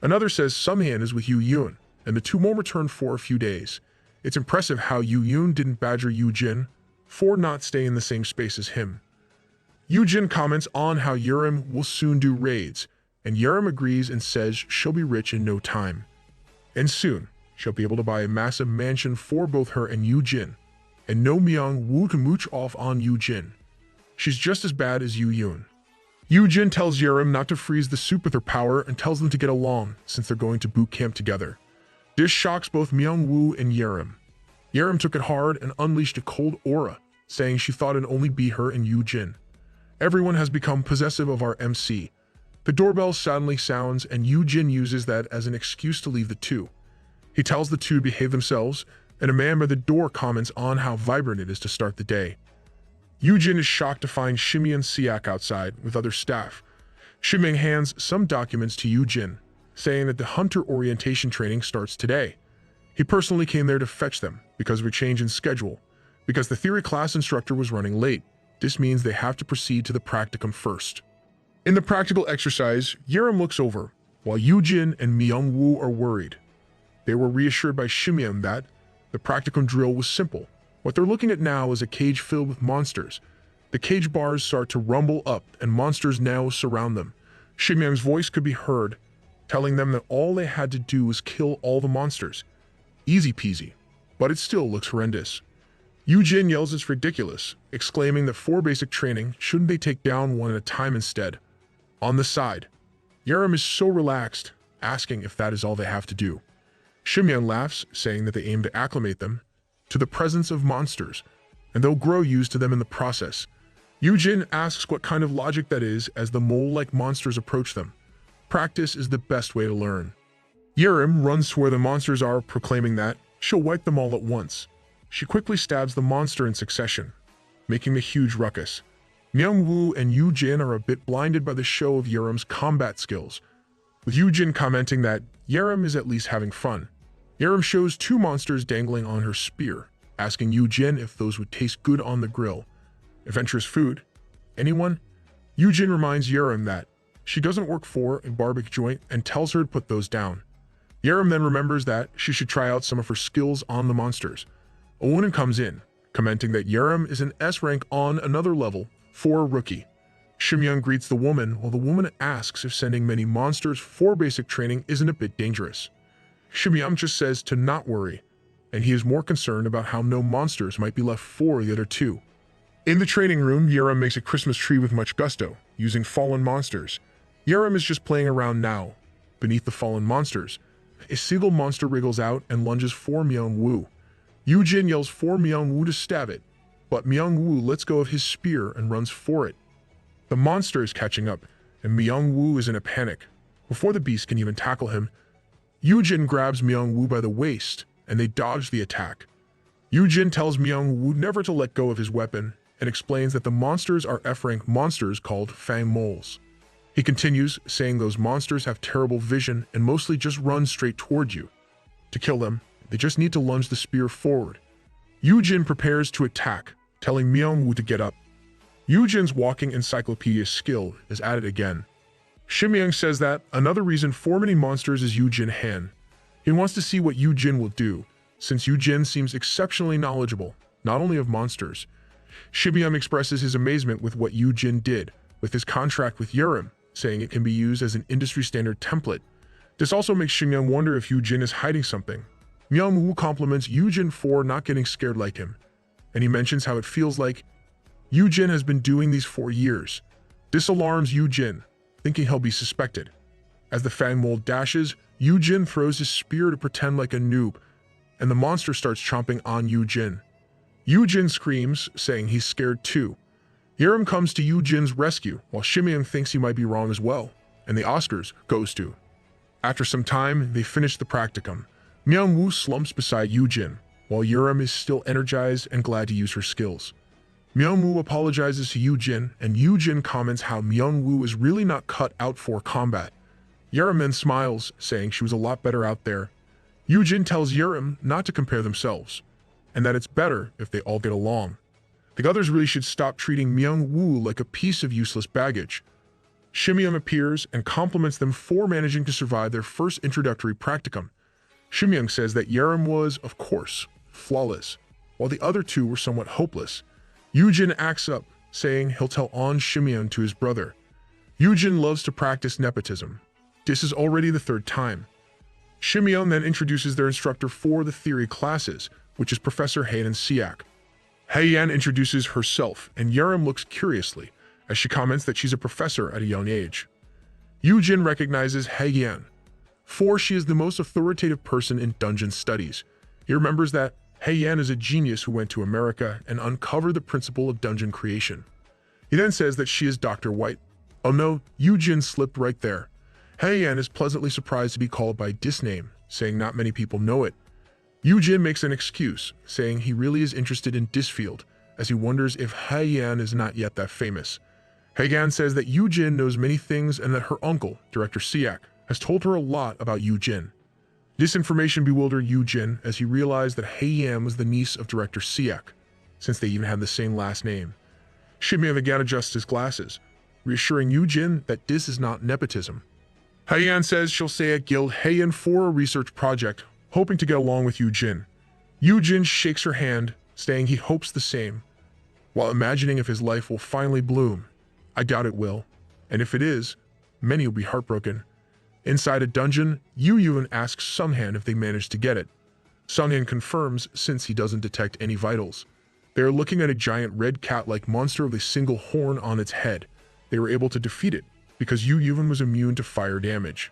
Another says Sunghan is with Yoojin, and the two won't return for a few days. It's impressive how Yoojin didn't badger Yoojin for not staying in the same space as him. Yoojin comments on how Yerim will soon do raids, and Yerim agrees and says she'll be rich in no time. And soon, she'll be able to buy a massive mansion for both her and Yoojin, and no Myung-woo can mooch off on Yoojin. She's just as bad as Yoojin. Yoojin tells Yerim not to freeze the soup with her power and tells them to get along since they're going to boot camp together. This shocks both Myung-woo and Yerim. Yerim took it hard and unleashed a cold aura, saying she thought it'd only be her and Yoojin. Everyone has become possessive of our MC. The doorbell suddenly sounds and Yoojin uses that as an excuse to leave the two. He tells the two to behave themselves, and a man by the door comments on how vibrant it is to start the day. Yoojin is shocked to find Shimi and Siak outside with other staff. Shimi hands some documents to Yoojin, saying that the hunter orientation training starts today. He personally came there to fetch them because of a change in schedule. Because the theory class instructor was running late, this means they have to proceed to the practicum first. In the practical exercise, Yerim looks over, while Yoojin and Myung-woo are worried. They were reassured by Shimian that the practicum drill was simple. What they're looking at now is a cage filled with monsters. The cage bars start to rumble up and monsters now surround them. Shimian's voice could be heard, telling them that all they had to do was kill all the monsters. Easy peasy, but it still looks horrendous. Yoojin yells it's ridiculous, exclaiming that for basic training, shouldn't they take down one at a time instead? On the side, Yerim is so relaxed, asking if that is all they have to do. Shimian laughs, saying that they aim to acclimate them to the presence of monsters, and they'll grow used to them in the process. Yoojin asks what kind of logic that is as the mole-like monsters approach them. Practice is the best way to learn. Yerim runs to where the monsters are, proclaiming that she'll wipe them all at once. She quickly stabs the monster in succession, making a huge ruckus. Myung-woo and Yoojin are a bit blinded by the show of Yerim's combat skills, with Yoojin commenting that Yerim is at least having fun. Yerim shows two monsters dangling on her spear, asking Yoojin if those would taste good on the grill. Adventurous food? Anyone? Yoojin reminds Yerim that she doesn't work for a barbecue joint and tells her to put those down. Yerim then remembers that she should try out some of her skills on the monsters. A woman comes in, commenting that Yerim is an S rank on another level for a rookie. Shimyung greets the woman while the woman asks if sending many monsters for basic training isn't a bit dangerous. Shimyung just says to not worry, and he is more concerned about how no monsters might be left for the other two. In the training room, Yerim makes a Christmas tree with much gusto, using fallen monsters. Yerim is just playing around now. Beneath the fallen monsters, a single monster wriggles out and lunges for Myung-woo. Yoojin yells for Myung-woo to stab it, but Myung-woo lets go of his spear and runs for it. The monster is catching up, and Myung-woo is in a panic. Before the beast can even tackle him, Yoojin grabs Myung-woo by the waist, and they dodge the attack. Yoojin tells Myung-woo never to let go of his weapon, and explains that the monsters are F-rank monsters called Fang Moles. He continues, saying those monsters have terrible vision and mostly just run straight toward you. To kill them, they just need to lunge the spear forward. Yoojin prepares to attack, telling Myung-woo to get up. Yoojin's walking encyclopedia skill is added again. Shimyung says that another reason for many monsters is Yoojin Han. He wants to see what Yoojin will do, since Yoojin seems exceptionally knowledgeable, not only of monsters. Shimyung expresses his amazement with what Yoojin did with his contract with Yerim, saying it can be used as an industry-standard template. This also makes Shimyung wonder if Yoojin is hiding something. Myung-woo compliments Yoojin for not getting scared like him, and he mentions how it feels like Yoojin has been doing these for years. This alarms Yoojin, thinking he'll be suspected. As the Fang Mole dashes, Yoojin throws his spear to pretend like a noob, and the monster starts chomping on Yoojin. Yoojin screams, saying he's scared too. Yerim comes to Yoojin's rescue, while Shimyung thinks he might be wrong as well, and the Oscars goes to. After some time, they finish the practicum. Myung-woo slumps beside Yoojin, while Yerim is still energized and glad to use her skills. Myung-woo apologizes to Yoojin, and Yoojin comments how Myung-woo is really not cut out for combat. Yerim then smiles, saying she was a lot better out there. Yoojin tells Yerim not to compare themselves, and that it's better if they all get along. The others really should stop treating Myung-woo like a piece of useless baggage. Shimeon appears and compliments them for managing to survive their first introductory practicum. Shimeon says that Yerim was, of course, flawless, while the other two were somewhat hopeless. Yoojin acts up, saying he'll tell on Shimeon to his brother. Yoojin loves to practice nepotism. This is already the third time. Shimeon then introduces their instructor for the theory classes, which is Professor Heian Siak. Heian introduces herself, and Yerim looks curiously, as she comments that she's a professor at a young age. Yoojin recognizes Heian, for she is the most authoritative person in dungeon studies. He remembers that Heian is a genius who went to America and uncovered the principle of dungeon creation. He then says that she is Dr. White. Oh no, Yoojin slipped right there. Heian is pleasantly surprised to be called by this name, saying not many people know it. Yoojin makes an excuse, saying he really is interested in this field, as he wonders if Heian is not yet that famous. Heian says that Yoojin knows many things and that her uncle, Director Siak, has told her a lot about Yoojin. This information bewildered Yoojin as he realized that Heian was the niece of Director Siak, since they even had the same last name. Shimeon again adjusts his glasses, reassuring Yoojin that this is not nepotism. Heian says she'll stay at Guild Heian for a research project, hoping to get along with Yoojin. Yoojin shakes her hand, saying he hopes the same, while imagining if his life will finally bloom. I doubt it will, and if it is, many will be heartbroken. Inside a dungeon, Yoojin asks Sunghan if they managed to get it. Sunghan confirms since he doesn't detect any vitals. They are looking at a giant red cat-like monster with a single horn on its head. They were able to defeat it, because Yoojin was immune to fire damage.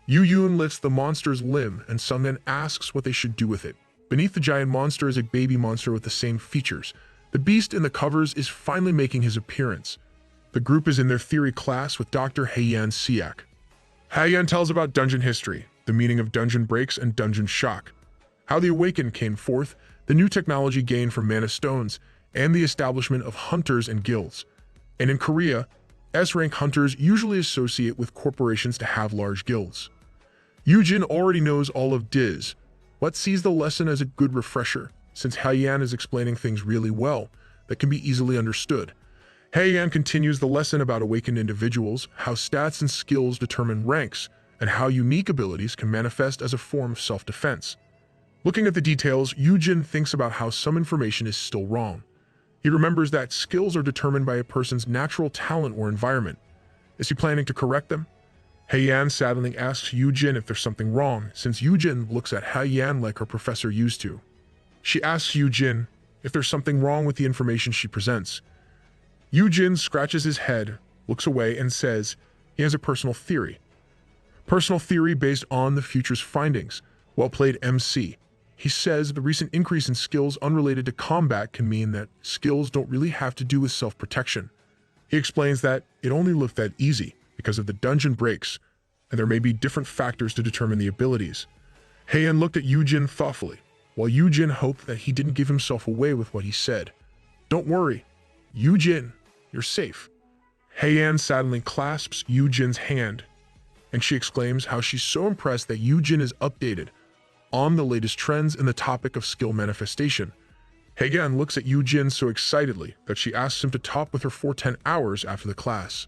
Yoojin lifts the monster's limb and Sunghan asks what they should do with it. Beneath the giant monster is a baby monster with the same features. The beast in the covers is finally making his appearance. The group is in their theory class with Dr. Heian Siak. Heian tells about dungeon history, the meaning of dungeon breaks and dungeon shock, how the Awakened came forth, the new technology gained from mana stones, and the establishment of hunters and guilds. And in Korea, S-rank hunters usually associate with corporations to have large guilds. Yoojin already knows all of this, but sees the lesson as a good refresher, since Heian is explaining things really well that can be easily understood. Heian continues the lesson about awakened individuals, how stats and skills determine ranks, and how unique abilities can manifest as a form of self-defense. Looking at the details, Yoojin thinks about how some information is still wrong. He remembers that skills are determined by a person's natural talent or environment. Is he planning to correct them? Heian sadly asks Yoojin if there's something wrong, since Yoojin looks at Heian like her professor used to. She asks Yoojin if there's something wrong with the information she presents. Yoojin scratches his head, looks away, and says he has a personal theory. Personal theory based on the future's findings. Well played, MC. He says the recent increase in skills unrelated to combat can mean that skills don't really have to do with self-protection. He explains that it only looked that easy because of the dungeon breaks, and there may be different factors to determine the abilities. Heian looked at Yoojin thoughtfully, while Yoojin hoped that he didn't give himself away with what he said. Don't worry, Yoojin, you're safe. Heian sadly clasps Yoojin's hand, and she exclaims how she's so impressed that Yoojin is updated on the latest trends in the topic of skill manifestation. Heian looks at Yoojin so excitedly that she asks him to talk with her for 10 hours after the class.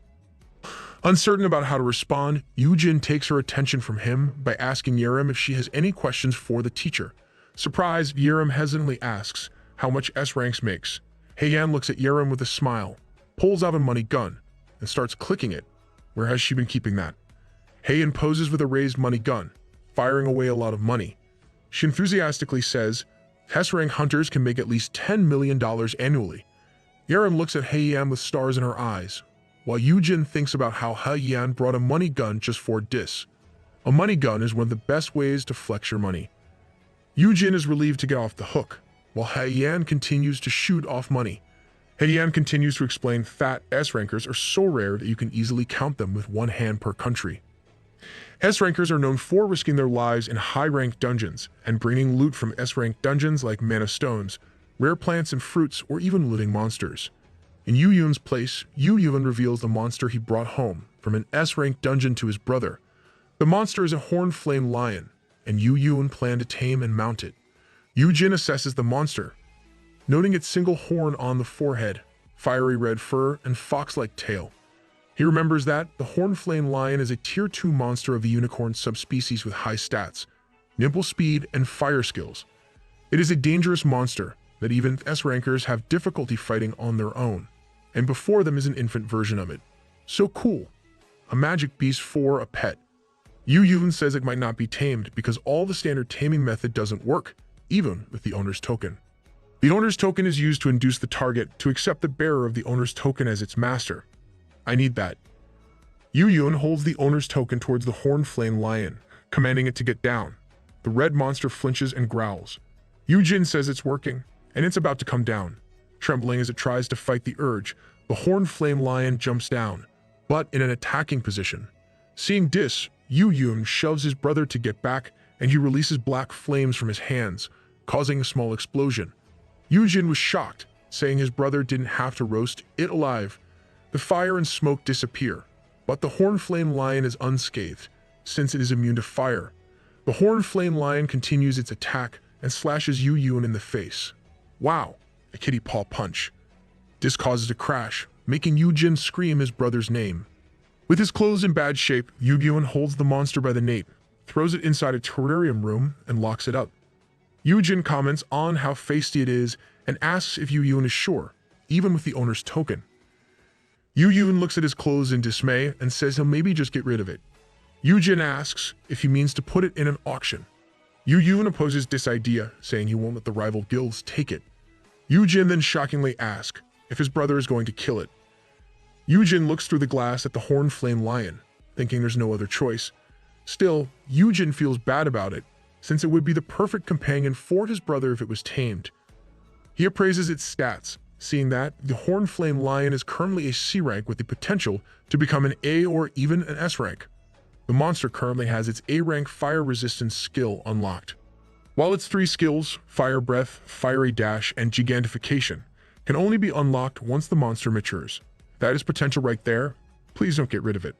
Uncertain about how to respond, Yoojin takes her attention from him by asking Yerim if she has any questions for the teacher. Surprised, Yerim hesitantly asks how much S ranks makes. Heian looks at Yerim with a smile, pulls out a money gun, and starts clicking it. Where has she been keeping that? Heian poses with a raised money gun, firing away a lot of money. She enthusiastically says, S-rank hunters can make at least $10 million annually. Yerim looks at Heian with stars in her eyes, while Yoojin thinks about how Heian brought a money gun just for this. A money gun is one of the best ways to flex your money. Yoojin is relieved to get off the hook, while Heian continues to shoot off money. Heian continues to explain fat S-rankers are so rare that you can easily count them with one hand per country. S-rankers are known for risking their lives in high-ranked dungeons and bringing loot from S-ranked dungeons like mana stones, rare plants and fruits, or even living monsters. In Yoojin's place, Yoojin reveals the monster he brought home from an S-ranked dungeon to his brother. The monster is a horned flame lion, and Yoojin planned to tame and mount it. Yoojin assesses the monster, noting its single horn on the forehead, fiery red fur, and fox-like tail. He remembers that the horned flame lion is a tier 2 monster of the unicorn subspecies with high stats, nimble speed, and fire skills. It is a dangerous monster that even S-rankers have difficulty fighting on their own, and before them is an infant version of it. So cool. A magic beast for a pet. Yoojin says it might not be tamed because all the standard taming method doesn't work, even with the owner's token. The owner's token is used to induce the target to accept the bearer of the owner's token as its master. I need that. Yoojin holds the owner's token towards the horned flame lion, commanding it to get down. The red monster flinches and growls. Yoojin says it's working, and it's about to come down. Trembling as it tries to fight the urge, the horned flame lion jumps down, but in an attacking position. Seeing this, Yoojin shoves his brother to get back, and he releases black flames from his hands, causing a small explosion. Yoojin was shocked, saying his brother didn't have to roast it alive. The fire and smoke disappear, but the horned flame lion is unscathed, since it is immune to fire. The horned flame lion continues its attack and slashes Yoojin in the face. Wow, a kitty paw punch. This causes a crash, making Yoojin scream his brother's name. With his clothes in bad shape, Yoojin holds the monster by the nape, throws it inside a terrarium room, and locks it up. Yoojin comments on how feisty it is and asks if Yoojin is sure, even with the owner's token. Yoojin looks at his clothes in dismay and says he'll maybe just get rid of it. Yoojin asks if he means to put it in an auction. Yoojin opposes this idea, saying he won't let the rival guilds take it. Yoojin then shockingly asks if his brother is going to kill it. Yoojin looks through the glass at the horned flame lion, thinking there's no other choice. Still, Yoojin feels bad about it, since it would be the perfect companion for his brother if it was tamed. He appraises its stats, seeing that the horned flame lion is currently a C rank with the potential to become an A or even an S rank. The monster currently has its A rank fire resistance skill unlocked. While its 3 skills, Fire Breath, Fiery Dash, and Gigantification, can only be unlocked once the monster matures. That is potential right there. Please don't get rid of it.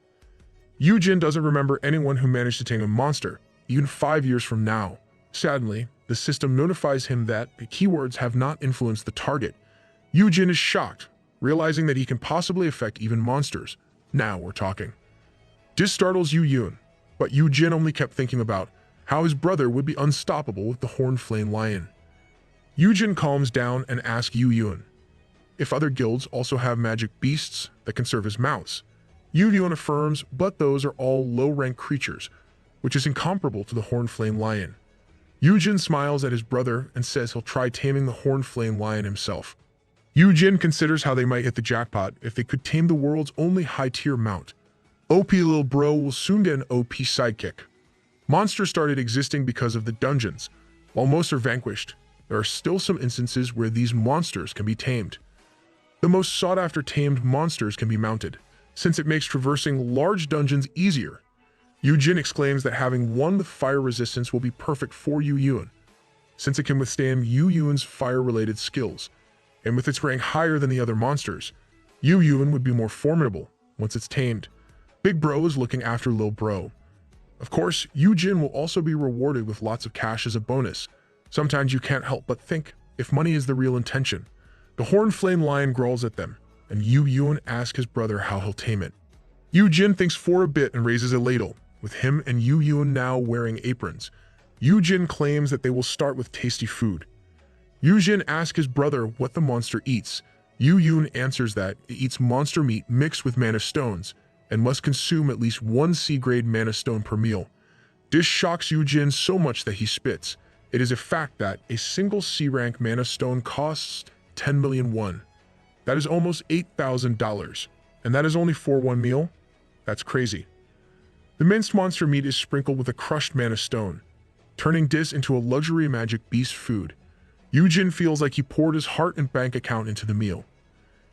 Yoojin doesn't remember anyone who managed to tame a monster, even 5 years from now. Sadly, the system notifies him that the keywords have not influenced the target. Yoojin is shocked, realizing that he can possibly affect even monsters. Now we're talking. This startles Yoojin, but Yoojin only kept thinking about how his brother would be unstoppable with the horned flame lion. Yoojin calms down and asks Yoojin if other guilds also have magic beasts that can serve as mounts. Yoojin affirms, but those are all low-rank creatures, which is incomparable to the horned flame lion. Yoojin smiles at his brother and says he'll try taming the horned flame lion himself. Yoojin considers how they might hit the jackpot if they could tame the world's only high-tier mount. OP Lil Bro will soon get an OP sidekick. Monsters started existing because of the dungeons. While most are vanquished, there are still some instances where these monsters can be tamed. The most sought-after tamed monsters can be mounted, since it makes traversing large dungeons easier. Yoojin exclaims that having one with fire resistance will be perfect for Yoojin, since it can withstand Yoojin's fire-related skills, and with its rank higher than the other monsters, Yoojin would be more formidable once it's tamed. Big Bro is looking after Lil Bro. Of course, Yoojin will also be rewarded with lots of cash as a bonus. Sometimes you can't help but think if money is the real intention. The horned flame lion growls at them, and Yoojin asks his brother how he'll tame it. Yoojin thinks for a bit and raises a ladle, with him and Yoojin now wearing aprons. Yoojin claims that they will start with tasty food. Yoojin asks his brother what the monster eats. Yoojin answers that it eats monster meat mixed with mana stones, and must consume at least 1 C-grade mana stone per meal. This shocks Yoojin so much that he spits. It is a fact that a single C-rank mana stone costs 10 million won. That is almost $8,000, and that is only for 1 meal? That's crazy. The minced monster meat is sprinkled with a crushed mana stone, turning this into a luxury magic beast food. Yoojin feels like he poured his heart and bank account into the meal.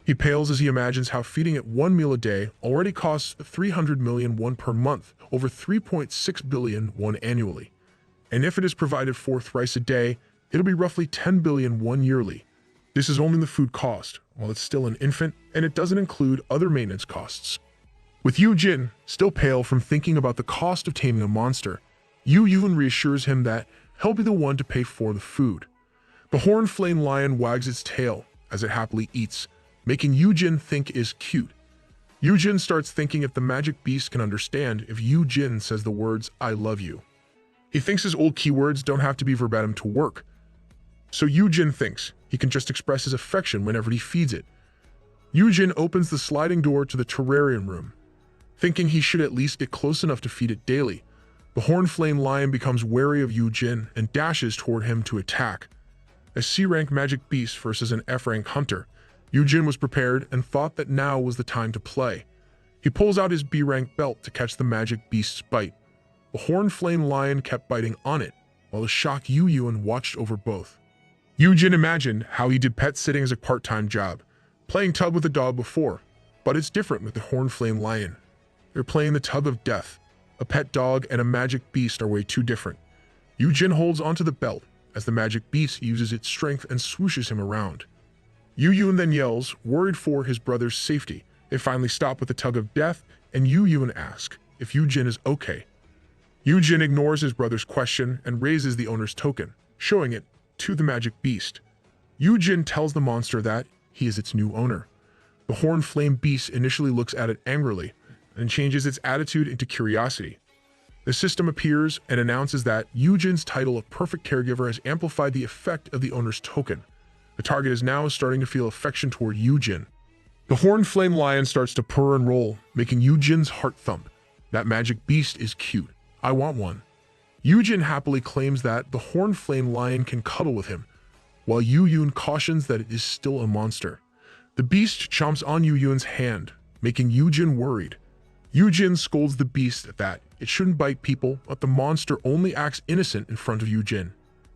He pales as he imagines how feeding it 1 meal a day already costs 300 million won per month, over 3.6 billion won annually. And if it is provided for thrice a day, it'll be roughly 10 billion won yearly. This is only the food cost, while it's still an infant, and it doesn't include other maintenance costs. With Yoojin still pale from thinking about the cost of taming a monster, Yoojin reassures him that he'll be the one to pay for the food. The horned flame lion wags its tail as it happily eats, making Yoojin think is cute. Yoojin starts thinking if the magic beast can understand if Yoojin says the words, "I love you." He thinks his old keywords don't have to be verbatim to work. So Yoojin thinks he can just express his affection whenever he feeds it. Yoojin opens the sliding door to the terrarium room, thinking he should at least get close enough to feed it daily. The horned flame lion becomes wary of Yoojin and dashes toward him to attack. A C-rank magic beast versus an F-rank hunter, Yoojin was prepared and thought that now was the time to play. He pulls out his B-rank belt to catch the magic beast's bite. The horned flame lion kept biting on it, while the shocked Yoojin watched over both. Yoojin imagined how he did pet sitting as a part-time job, playing tug with a dog before, but it's different with the horned flame lion. They're playing the tug of death. A pet dog and a magic beast are way too different. Yoojin holds onto the belt as the magic beast uses its strength and swooshes him around. Yoojin then yells, worried for his brother's safety. They finally stop with the tug of death, and Yoojin asks if Yoojin is okay. Yoojin ignores his brother's question and raises the owner's token, showing it to the magic beast. Yoojin tells the monster that he is its new owner. The horned flame beast initially looks at it angrily and changes its attitude into curiosity. The system appears and announces that Yoojin's title of perfect caregiver has amplified the effect of the owner's token. The target is now starting to feel affection toward Yoojin. The horned flame lion starts to purr and roll, making Yoojin's heart thump. That magic beast is cute. I want one. Yoojin happily claims that the horned flame lion can cuddle with him, while Yoojin cautions that it is still a monster. The beast chomps on Yoojin's hand, making Yoojin worried. Yoojin scolds the beast that it shouldn't bite people, but the monster only acts innocent in front of Yoojin.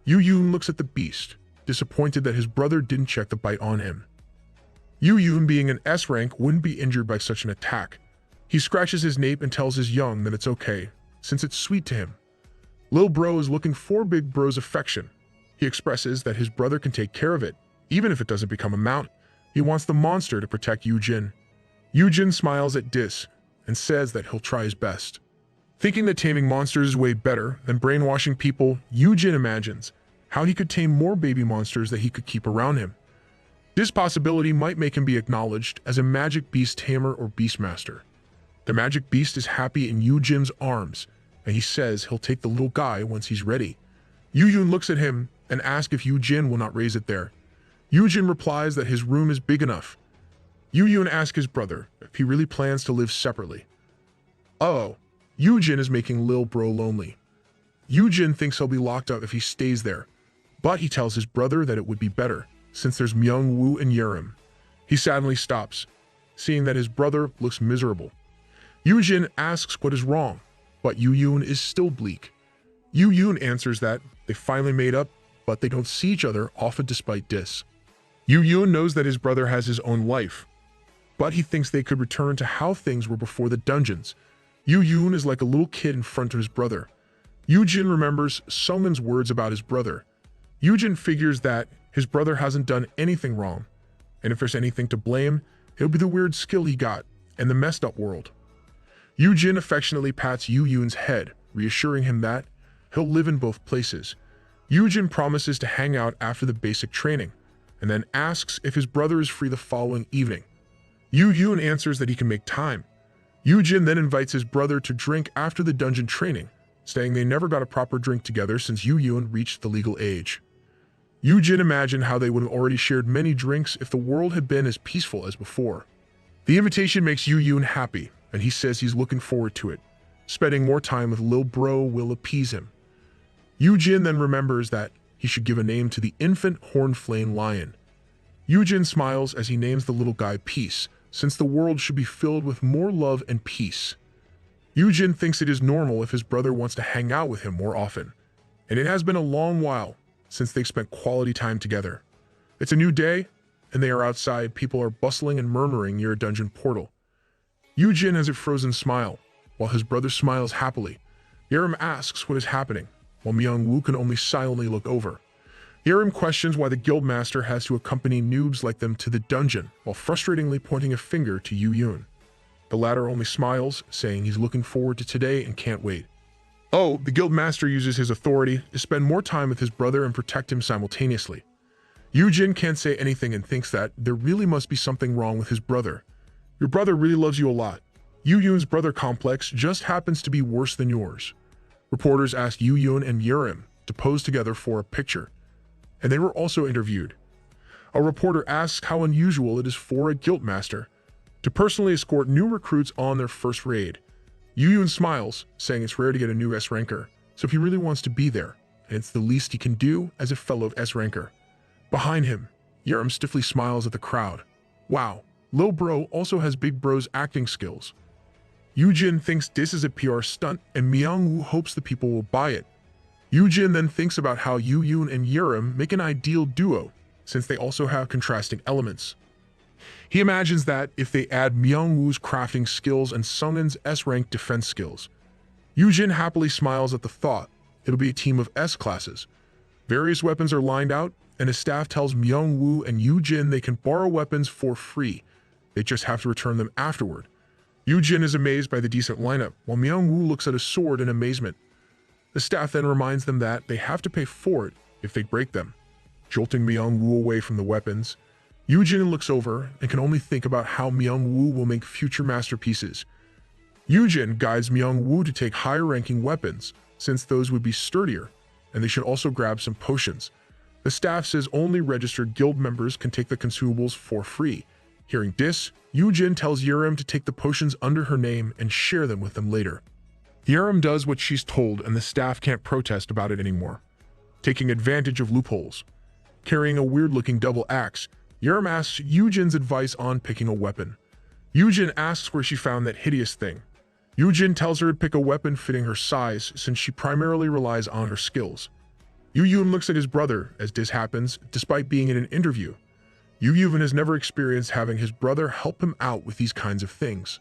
Yoojin looks at the beast, disappointed that his brother didn't check the bite on him. Yoojin, being an S rank, wouldn't be injured by such an attack. He scratches his nape and tells his young that it's okay, since it's sweet to him. Lil Bro is looking for Big Bro's affection. He expresses that his brother can take care of it, even if it doesn't become a mount. He wants the monster to protect Yoojin. Yoojin smiles at Dis and says that he'll try his best. Thinking that taming monsters is way better than brainwashing people, Yoojin imagines how he could tame more baby monsters that he could keep around him. This possibility might make him be acknowledged as a magic beast tamer or beastmaster. The magic beast is happy in Yoojin's arms, and he says he'll take the little guy once he's ready. Yoojin looks at him and asks if Yoojin will not raise it there. Yoojin replies that his room is big enough. Yoojin asks his brother if he really plans to live separately. Oh, Yoojin is making Lil Bro lonely. Yoojin thinks he'll be locked up if he stays there, but he tells his brother that it would be better, since there's Myung Woo and Yerim. He sadly stops, seeing that his brother looks miserable. Yoojin asks what is wrong, but Yoojin is still bleak. Yoojin answers that they finally made up, but they don't see each other often despite Dis. Yoojin knows that his brother has his own life, but he thinks they could return to how things were before the dungeons. Yoojin is like a little kid in front of his brother. Yoojin remembers Sungmin's words about his brother. Yoojin figures that his brother hasn't done anything wrong, and if there's anything to blame, it'll be the weird skill he got and the messed up world. Yoojin affectionately pats Yoojin's head, reassuring him that he'll live in both places. Yoojin promises to hang out after the basic training, and then asks if his brother is free the following evening. Yoojin answers that he can make time. Yoojin then invites his brother to drink after the dungeon training, saying they never got a proper drink together since Yoojin reached the legal age. Yoojin imagined how they would have already shared many drinks if the world had been as peaceful as before. The invitation makes Yoojin happy, and he says he's looking forward to it. Spending more time with Lil Bro will appease him. Yoojin then remembers that he should give a name to the infant horned flame lion. Yoojin smiles as he names the little guy Peace, since the world should be filled with more love and peace. Yoojin thinks it is normal if his brother wants to hang out with him more often, and it has been a long while since they've spent quality time together. It's a new day, and they are outside. People are bustling and murmuring near a dungeon portal. Yoojin has a frozen smile, while his brother smiles happily. Yerim asks what is happening, while Myung Woo can only silently look over. Yerim questions why the guildmaster has to accompany noobs like them to the dungeon, while frustratingly pointing a finger to Yoojin. The latter only smiles, saying he's looking forward to today and can't wait. Oh, the guildmaster uses his authority to spend more time with his brother and protect him simultaneously. Yoojin can't say anything and thinks that there really must be something wrong with his brother. Your brother really loves you a lot. Yoojin's brother complex just happens to be worse than yours. Reporters asked Yoojin and Yerim to pose together for a picture, and they were also interviewed. A reporter asks how unusual it is for a guild master to personally escort new recruits on their first raid. Yoojin smiles, saying it's rare to get a new S-ranker, so he really wants to be there, and it's the least he can do as a fellow S-ranker. Behind him, Yerim stiffly smiles at the crowd. Wow, Lil Bro also has Big Bro's acting skills. Yoojin thinks this is a PR stunt, and Myung-woo hopes the people will buy it. Yoojin then thinks about how Yoojin and Yerim make an ideal duo, since they also have contrasting elements. He imagines that if they add Myung-woo's crafting skills and Sungin's S-rank defense skills. Yoojin happily smiles at the thought. It'll be a team of S-classes. Various weapons are lined out, and his staff tells Myung-woo and Yoojin they can borrow weapons for free. They just have to return them afterward. Yoojin is amazed by the decent lineup, while Myung-woo looks at a sword in amazement. The staff then reminds them that they have to pay for it if they break them, jolting Myung-woo away from the weapons. Yoojin looks over and can only think about how Myung-woo will make future masterpieces. Yoojin guides Myung-woo to take higher-ranking weapons, since those would be sturdier, and they should also grab some potions. The staff says only registered guild members can take the consumables for free. Hearing this, Yoojin tells Yerim to take the potions under her name and share them with them later. Yerim does what she's told, and the staff can't protest about it anymore, taking advantage of loopholes. Carrying a weird-looking double axe, Yerim asks Yoojin's advice on picking a weapon. Yoojin asks where she found that hideous thing. Yoojin tells her to pick a weapon fitting her size, since she primarily relies on her skills. Yoojin looks at his brother as this happens, despite being in an interview. Yoojin has never experienced having his brother help him out with these kinds of things.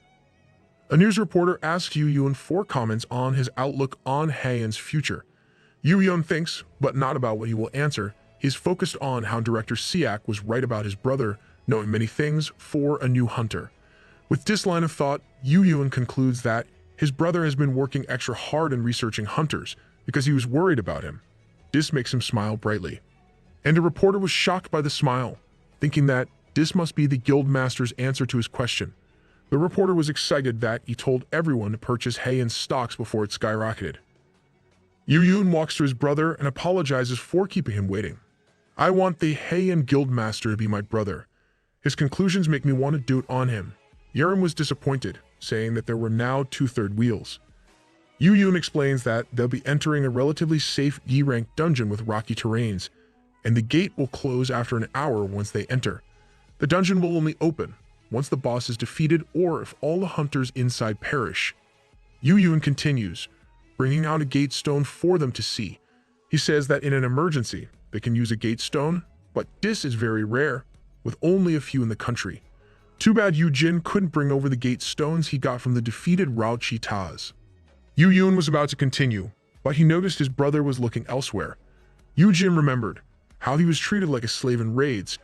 A news reporter asks Yoojin for comments on his outlook on Haeun's future. Yoojin thinks, but not about what he will answer. He is focused on how director Siak was right about his brother knowing many things for a new hunter. With this line of thought, Yoojin concludes that his brother has been working extra hard in researching hunters because he was worried about him. This makes him smile brightly. And the reporter was shocked by the smile, thinking that this must be the guild master's answer to his question. The reporter was excited that he told everyone to purchase Haeun's stocks before it skyrocketed. Yoojin walks to his brother and apologizes for keeping him waiting. I want the Haeun guild master to be my brother. His conclusions make me want to do it on him. Yerim was disappointed, saying that there were now 2/3 wheels. Yoojin explains that they'll be entering a relatively safe D-rank dungeon with rocky terrains, and the gate will close after an hour once they enter. The dungeon will only open once the boss is defeated or if all the hunters inside perish. Yoojin continues, bringing out a gate stone for them to see. He says that in an emergency, they can use a gate stone, but this is very rare, with only a few in the country. Too bad Yoojin couldn't bring over the gate stones he got from the defeated Rao Chi Taz. Yoojin was about to continue, but he noticed his brother was looking elsewhere. Yoojin remembered how he was treated like a slave in raids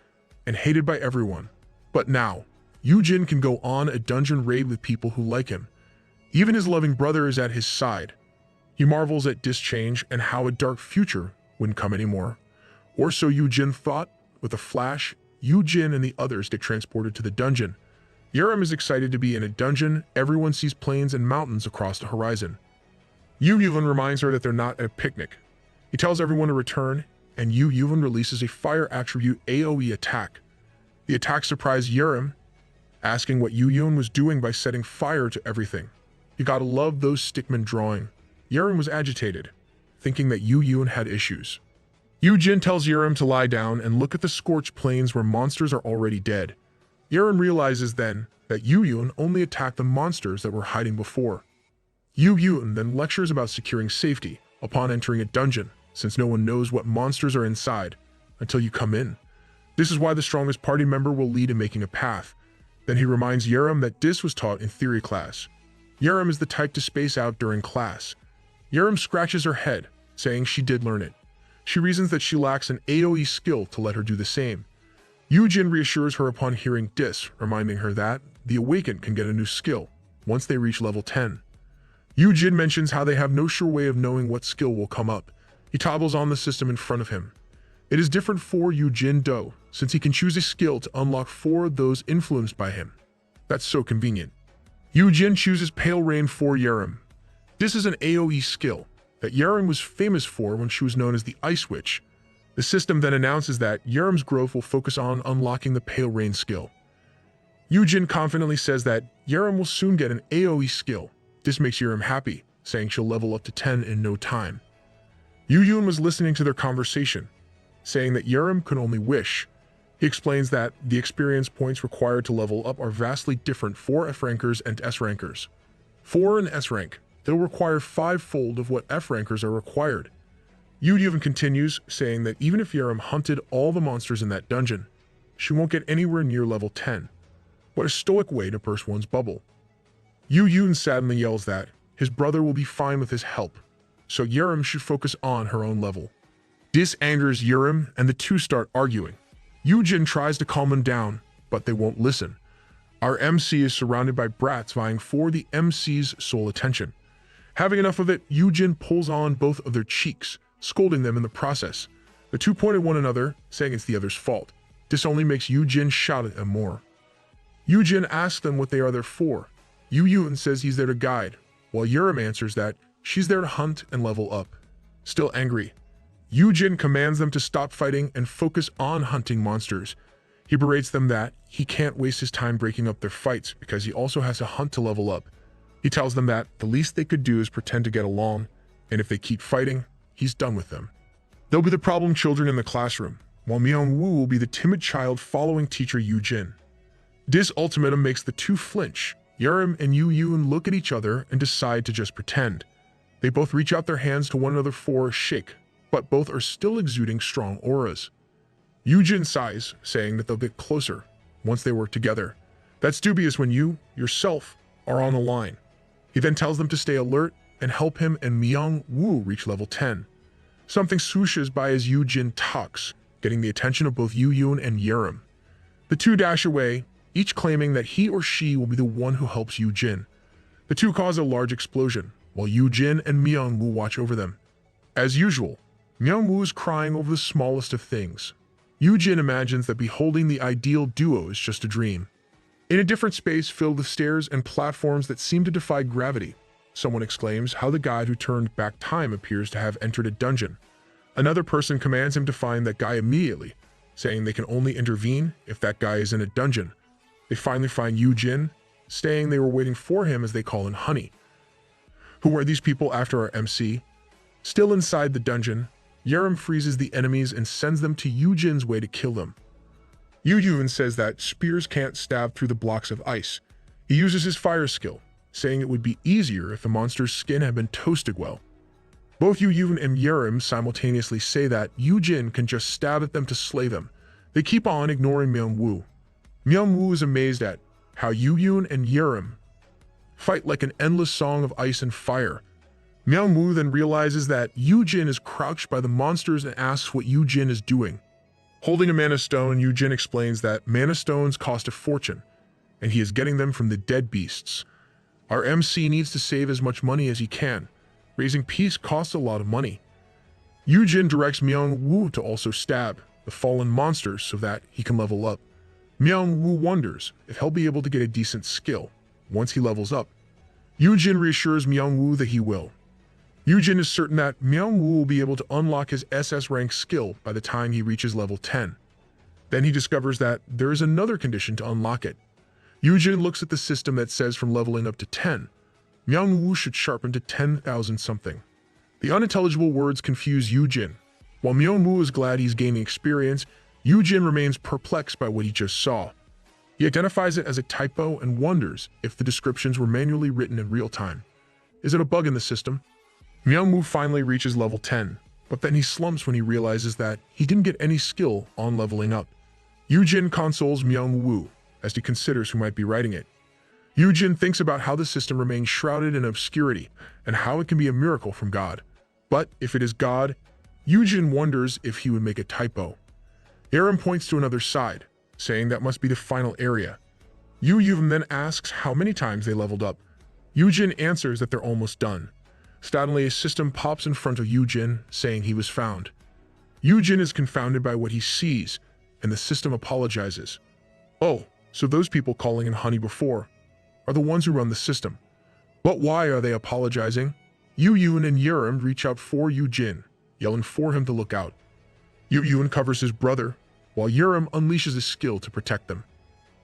and hated by everyone. But now, Yoojin can go on a dungeon raid with people who like him. Even his loving brother is at his side. He marvels at this change and how a dark future wouldn't come anymore. Or so Yoojin thought. With a flash, Yoojin and the others get transported to the dungeon. Yerim is excited to be in a dungeon. Everyone sees plains and mountains across the horizon. Yoojin reminds her that they're not at a picnic. He tells everyone to return, and Yoojin releases a fire attribute AoE attack. The attack surprised Yerim, asking what Yoojin was doing by setting fire to everything. You gotta love those stickmen drawing. Yerim was agitated, thinking that Yoojin had issues. Yoojin tells Yerim to lie down and look at the scorched plains where monsters are already dead. Yerim realizes then that Yoojin only attacked the monsters that were hiding before. Yoojin then lectures about securing safety upon entering a dungeon, since no one knows what monsters are inside until you come in. This is why the strongest party member will lead in making a path. Then he reminds Yerim that this was taught in theory class. Yerim is the type to space out during class. Yerim scratches her head, saying she did learn it. She reasons that she lacks an AoE skill to let her do the same. Yoojin reassures her upon hearing this, reminding her that the Awakened can get a new skill once they reach level 10. Yoojin mentions how they have no sure way of knowing what skill will come up. He toggles on the system in front of him. It is different for Yoojin though, since he can choose a skill to unlock 4 of those influenced by him. That's so convenient. Yoojin chooses Pale Rain for Yerim. This is an AoE skill that Yerim was famous for when she was known as the Ice Witch. The system then announces that Yerim's growth will focus on unlocking the Pale Rain skill. Yoojin confidently says that Yerim will soon get an AoE skill. This makes Yerim happy, saying she'll level up to 10 in no time. Yoojin was listening to their conversation, saying that Yerim could only wish. He explains that the experience points required to level up are vastly different for F rankers and S rankers. For an S rank, they'll require 5-fold of what F rankers are required. Yoojin continues, saying that even if Yerim hunted all the monsters in that dungeon, she won't get anywhere near level 10. What a stoic way to burst one's bubble. Yoojin sadly yells that his brother will be fine with his help, so Yerim should focus on her own level. This angers Yerim, and the two start arguing. Yoojin tries to calm them down, but they won't listen. Our MC is surrounded by brats vying for the MC's sole attention. Having enough of it, Yoojin pulls on both of their cheeks, scolding them in the process. The two point at one another, saying it's the other's fault. This only makes Yoojin shout at them more. Yoojin asks them what they are there for. Yoojin says he's there to guide, while Yerim answers that she's there to hunt and level up. Still angry, Yoojin commands them to stop fighting and focus on hunting monsters. He berates them that he can't waste his time breaking up their fights because he also has to hunt to level up. He tells them that the least they could do is pretend to get along, and if they keep fighting, he's done with them. They'll be the problem children in the classroom, while Myung-woo will be the timid child following teacher Yoojin. This ultimatum makes the two flinch. Yerim and Yoojin look at each other and decide to just pretend. They both reach out their hands to one another for a shake, but both are still exuding strong auras. Yoojin sighs, saying that they'll get closer once they work together. That's dubious when you, yourself, are on the line. He then tells them to stay alert and help him and Myung-woo reach level 10. Something swooshes by as Yoojin talks, getting the attention of both Yoojin and Yerim. The two dash away, each claiming that he or she will be the one who helps Yoojin. The two cause a large explosion, while Yoojin and Myung-woo watch over them. As usual, Myung-woo is crying over the smallest of things. Yoojin imagines that beholding the ideal duo is just a dream. In a different space filled with stairs and platforms that seem to defy gravity, someone exclaims how the guide who turned back time appears to have entered a dungeon. Another person commands him to find that guy immediately, saying they can only intervene if that guy is in a dungeon. They finally find Yoojin, saying they were waiting for him as they call in Honey. Who are these people after our MC? Still inside the dungeon, Yerim freezes the enemies and sends them to Yoojin's way to kill them. Yoojin says that spears can't stab through the blocks of ice. He uses his fire skill, saying it would be easier if the monster's skin had been toasted well. Both Yoojin and Yerim simultaneously say that Yoojin can just stab at them to slay them. They keep on ignoring Myung-woo. Myung-woo is amazed at how Yoojin and Yerim fight like an endless song of ice and fire. Myung-woo then realizes that Yoojin is crouched by the monsters and asks what Yoojin is doing. Holding a mana stone, Yoojin explains that mana stones cost a fortune, and he is getting them from the dead beasts. Our MC needs to save as much money as he can. Raising peace costs a lot of money. Yoojin directs Myung-woo to also stab the fallen monsters so that he can level up. Myung-woo wonders if he'll be able to get a decent skill once he levels up. Yoojin reassures Myung-woo that he will. Yoojin is certain that Myung-woo will be able to unlock his SS rank skill by the time he reaches level 10. Then he discovers that there is another condition to unlock it. Yoojin looks at the system that says from leveling up to 10, Myung-woo should sharpen to 10,000 something. The unintelligible words confuse Yoojin. While Myung-woo is glad he's gaining experience, Yoojin remains perplexed by what he just saw. He identifies it as a typo and wonders if the descriptions were manually written in real time. Is it a bug in the system? Myung-woo finally reaches level 10, but then he slumps when he realizes that he didn't get any skill on leveling up. Yoojin consoles Myung-woo as he considers who might be writing it. Yoojin thinks about how the system remains shrouded in obscurity and how it can be a miracle from God. But if it is God, Yoojin wonders if he would make a typo. Yerim points to another side, saying that must be the final area. Yoojin then asks how many times they leveled up. Yoojin answers that they're almost done. Suddenly, a system pops in front of Yoojin, saying he was found. Yoojin is confounded by what he sees, and the system apologizes. Oh, So those people calling in honey before are the ones who run the system. But why are they apologizing? Yoojin and Yerim reach out for Yoojin, yelling for him to look out. Yoojin covers his brother, while Yerim unleashes his skill to protect them.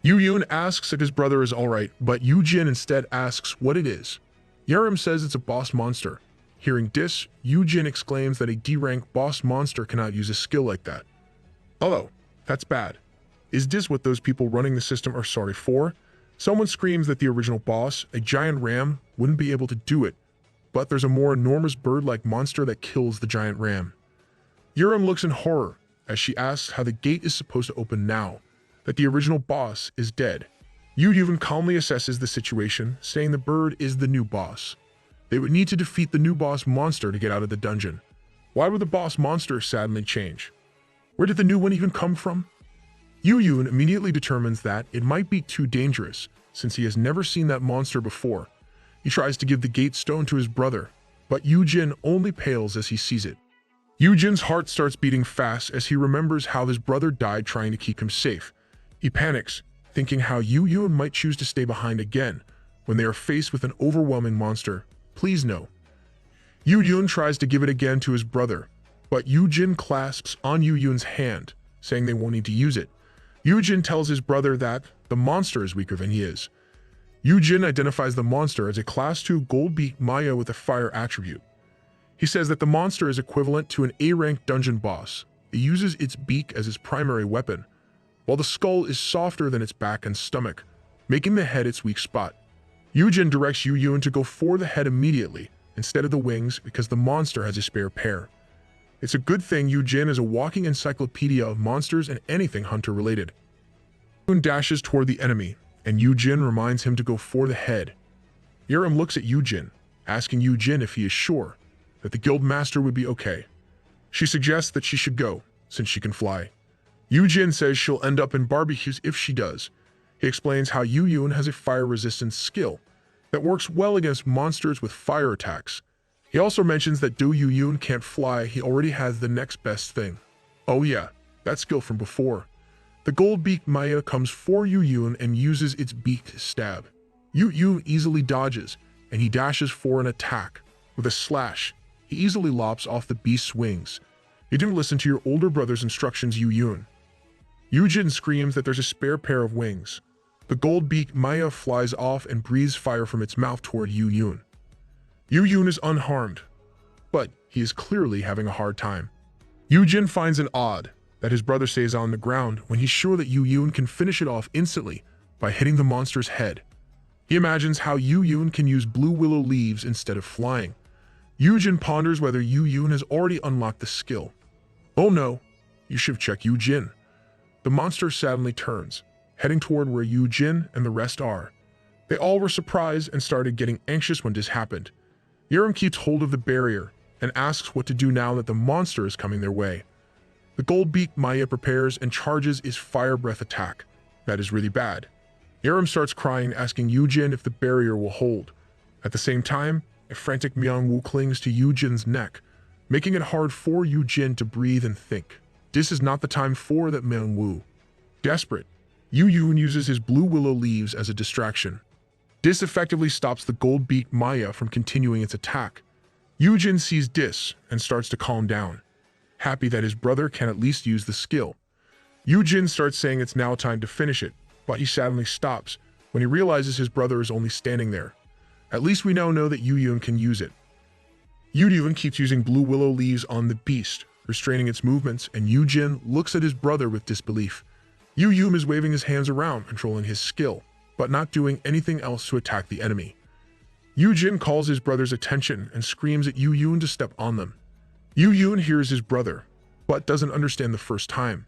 Yoojin asks if his brother is alright, but Yoojin instead asks what it is. Yerim says it's a boss monster. Hearing this, Yoojin exclaims that a D-rank boss monster cannot use a skill like that. Oh, that's bad. Is this what those people running the system are sorry for? Someone screams that the original boss, a giant ram, wouldn't be able to do it, but there's a more enormous bird-like monster that kills the giant ram. Yerim looks in horror as she asks how the gate is supposed to open now, that the original boss is dead. Yoojin calmly assesses the situation, saying the bird is the new boss. They would need to defeat the new boss monster to get out of the dungeon. Why would the boss monster suddenly change? Where did the new one even come from? Yoojin immediately determines that it might be too dangerous, since he has never seen that monster before. He tries to give the gate stone to his brother, but Yoojin only pales as he sees it. Yoojin's heart starts beating fast as he remembers how his brother died trying to keep him safe. He panics, thinking how Yoojin might choose to stay behind again when they are faced with an overwhelming monster. Please no. Yoojin tries to give it again to his brother, but Yoojin clasps on Yoojin's hand, saying they won't need to use it. Yoojin tells his brother that the monster is weaker than he is. Yoojin identifies the monster as a Class 2 gold-beaked Maya with a fire attribute. He says that the monster is equivalent to an A-rank dungeon boss. It uses its beak as its primary weapon, while the skull is softer than its back and stomach, making the head its weak spot. Yoojin directs Yoojin to go for the head immediately, instead of the wings, because the monster has a spare pair. It's a good thing Yoojin is a walking encyclopedia of monsters and anything hunter-related. Yoojin dashes toward the enemy, and Yoojin reminds him to go for the head. Yerim looks at Yoojin, asking Yoojin if he is sure that the guild master would be okay. She suggests that she should go, since she can fly. Yoojin says she'll end up in barbecues if she does. He explains how Yoojin has a fire resistance skill that works well against monsters with fire attacks. He also mentions that though Yoojin can't fly, he already has the next best thing. Oh yeah, that skill from before. The gold-beaked Maya comes for Yoojin and uses its beak to stab. Yoojin easily dodges, and he dashes for an attack. With a slash, he easily lops off the beast's wings. You didn't listen to your older brother's instructions, Yoojin. Yoojin screams that there's a spare pair of wings. The gold-beaked Maya flies off and breathes fire from its mouth toward Yoojin. Yoojin is unharmed, but he is clearly having a hard time. Yoojin finds it odd that his brother stays on the ground when he's sure that Yoojin can finish it off instantly by hitting the monster's head. He imagines how Yoojin can use blue willow leaves instead of flying. Yoojin ponders whether Yoojin has already unlocked the skill. Oh no, you should check Yoojin. The monster suddenly turns, heading toward where Yoojin and the rest are. They all were surprised and started getting anxious when this happened. Yerim keeps hold of the barrier and asks what to do now that the monster is coming their way. The gold-beaked Maya prepares and charges his fire breath attack. That is really bad. Yerim starts crying, asking Yoojin if the barrier will hold. At the same time, a frantic Manhwa clings to Yoojin's neck, making it hard for Yoojin to breathe and think. This is not the time for that Manhwa. Desperate, Yoojin uses his blue willow leaves as a distraction. This effectively stops the gold-beaked Maya from continuing its attack. Yoojin sees this and starts to calm down, happy that his brother can at least use the skill. Yoojin starts saying it's now time to finish it, but he suddenly stops when he realizes his brother is only standing there. At least we now know that Yoojin can use it. Yoojin keeps using blue willow leaves on the beast, restraining its movements, and Yoojin looks at his brother with disbelief. Yoojin is waving his hands around, controlling his skill, but not doing anything else to attack the enemy. Yoojin calls his brother's attention and screams at Yoojin to step on them. Yoojin hears his brother, but doesn't understand the first time.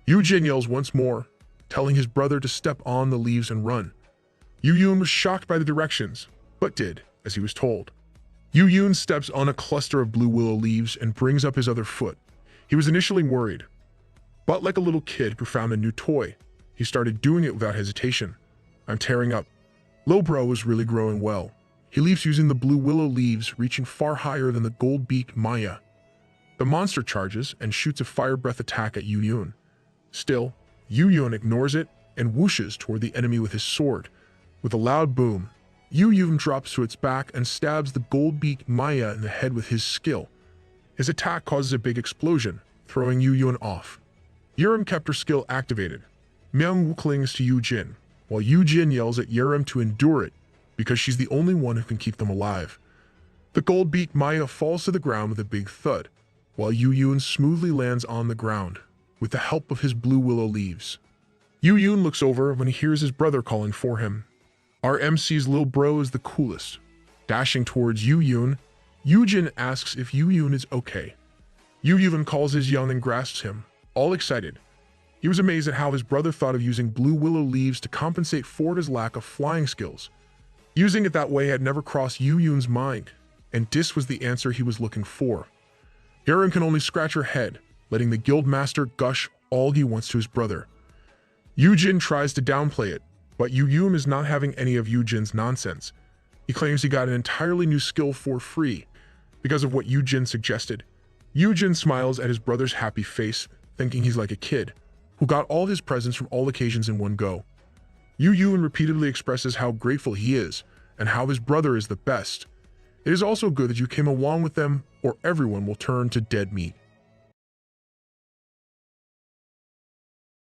Yoojin yells once more, telling his brother to step on the leaves and run. Yoojin was shocked by the directions, but did as he was told. Yoojin steps on a cluster of blue willow leaves and brings up his other foot. He was initially worried, but like a little kid who found a new toy, he started doing it without hesitation. I'm tearing up. Lowbro is really growing well. He leaps using the blue willow leaves, reaching far higher than the gold-beaked Maya. The monster charges and shoots a fire breath attack at Yoojin. Still, Yoojin ignores it and whooshes toward the enemy with his sword. With a loud boom, Yoojin drops to its back and stabs the gold-beaked Maya in the head with his skill. His attack causes a big explosion, throwing Yoojin off. Yerem kept her skill activated. Manhwa clings to Yoojin, while Yoojin yells at Yerem to endure it, because she's the only one who can keep them alive. The gold-beaked Maya falls to the ground with a big thud, while Yoojin smoothly lands on the ground, with the help of his blue willow leaves. Yoojin looks over when he hears his brother calling for him. Our MC's little bro is the coolest. Dashing towards Yoojin, Yoojin asks if Yoojin is okay. Yoojin calls his young and grasps him, all excited. He was amazed at how his brother thought of using blue willow leaves to compensate for his lack of flying skills. Using it that way had never crossed Yoojin's mind, and this was the answer he was looking for. Yerem can only scratch her head, letting the guildmaster gush all he wants to his brother. Yoojin tries to downplay it, but Yoojin is not having any of Yoojin's nonsense. He claims he got an entirely new skill for free because of what Yoojin suggested. Yoojin smiles at his brother's happy face, thinking he's like a kid who got all his presents from all occasions in one go. Yoojin repeatedly expresses how grateful he is and how his brother is the best. It is also good that you came along with them, or everyone will turn to dead meat.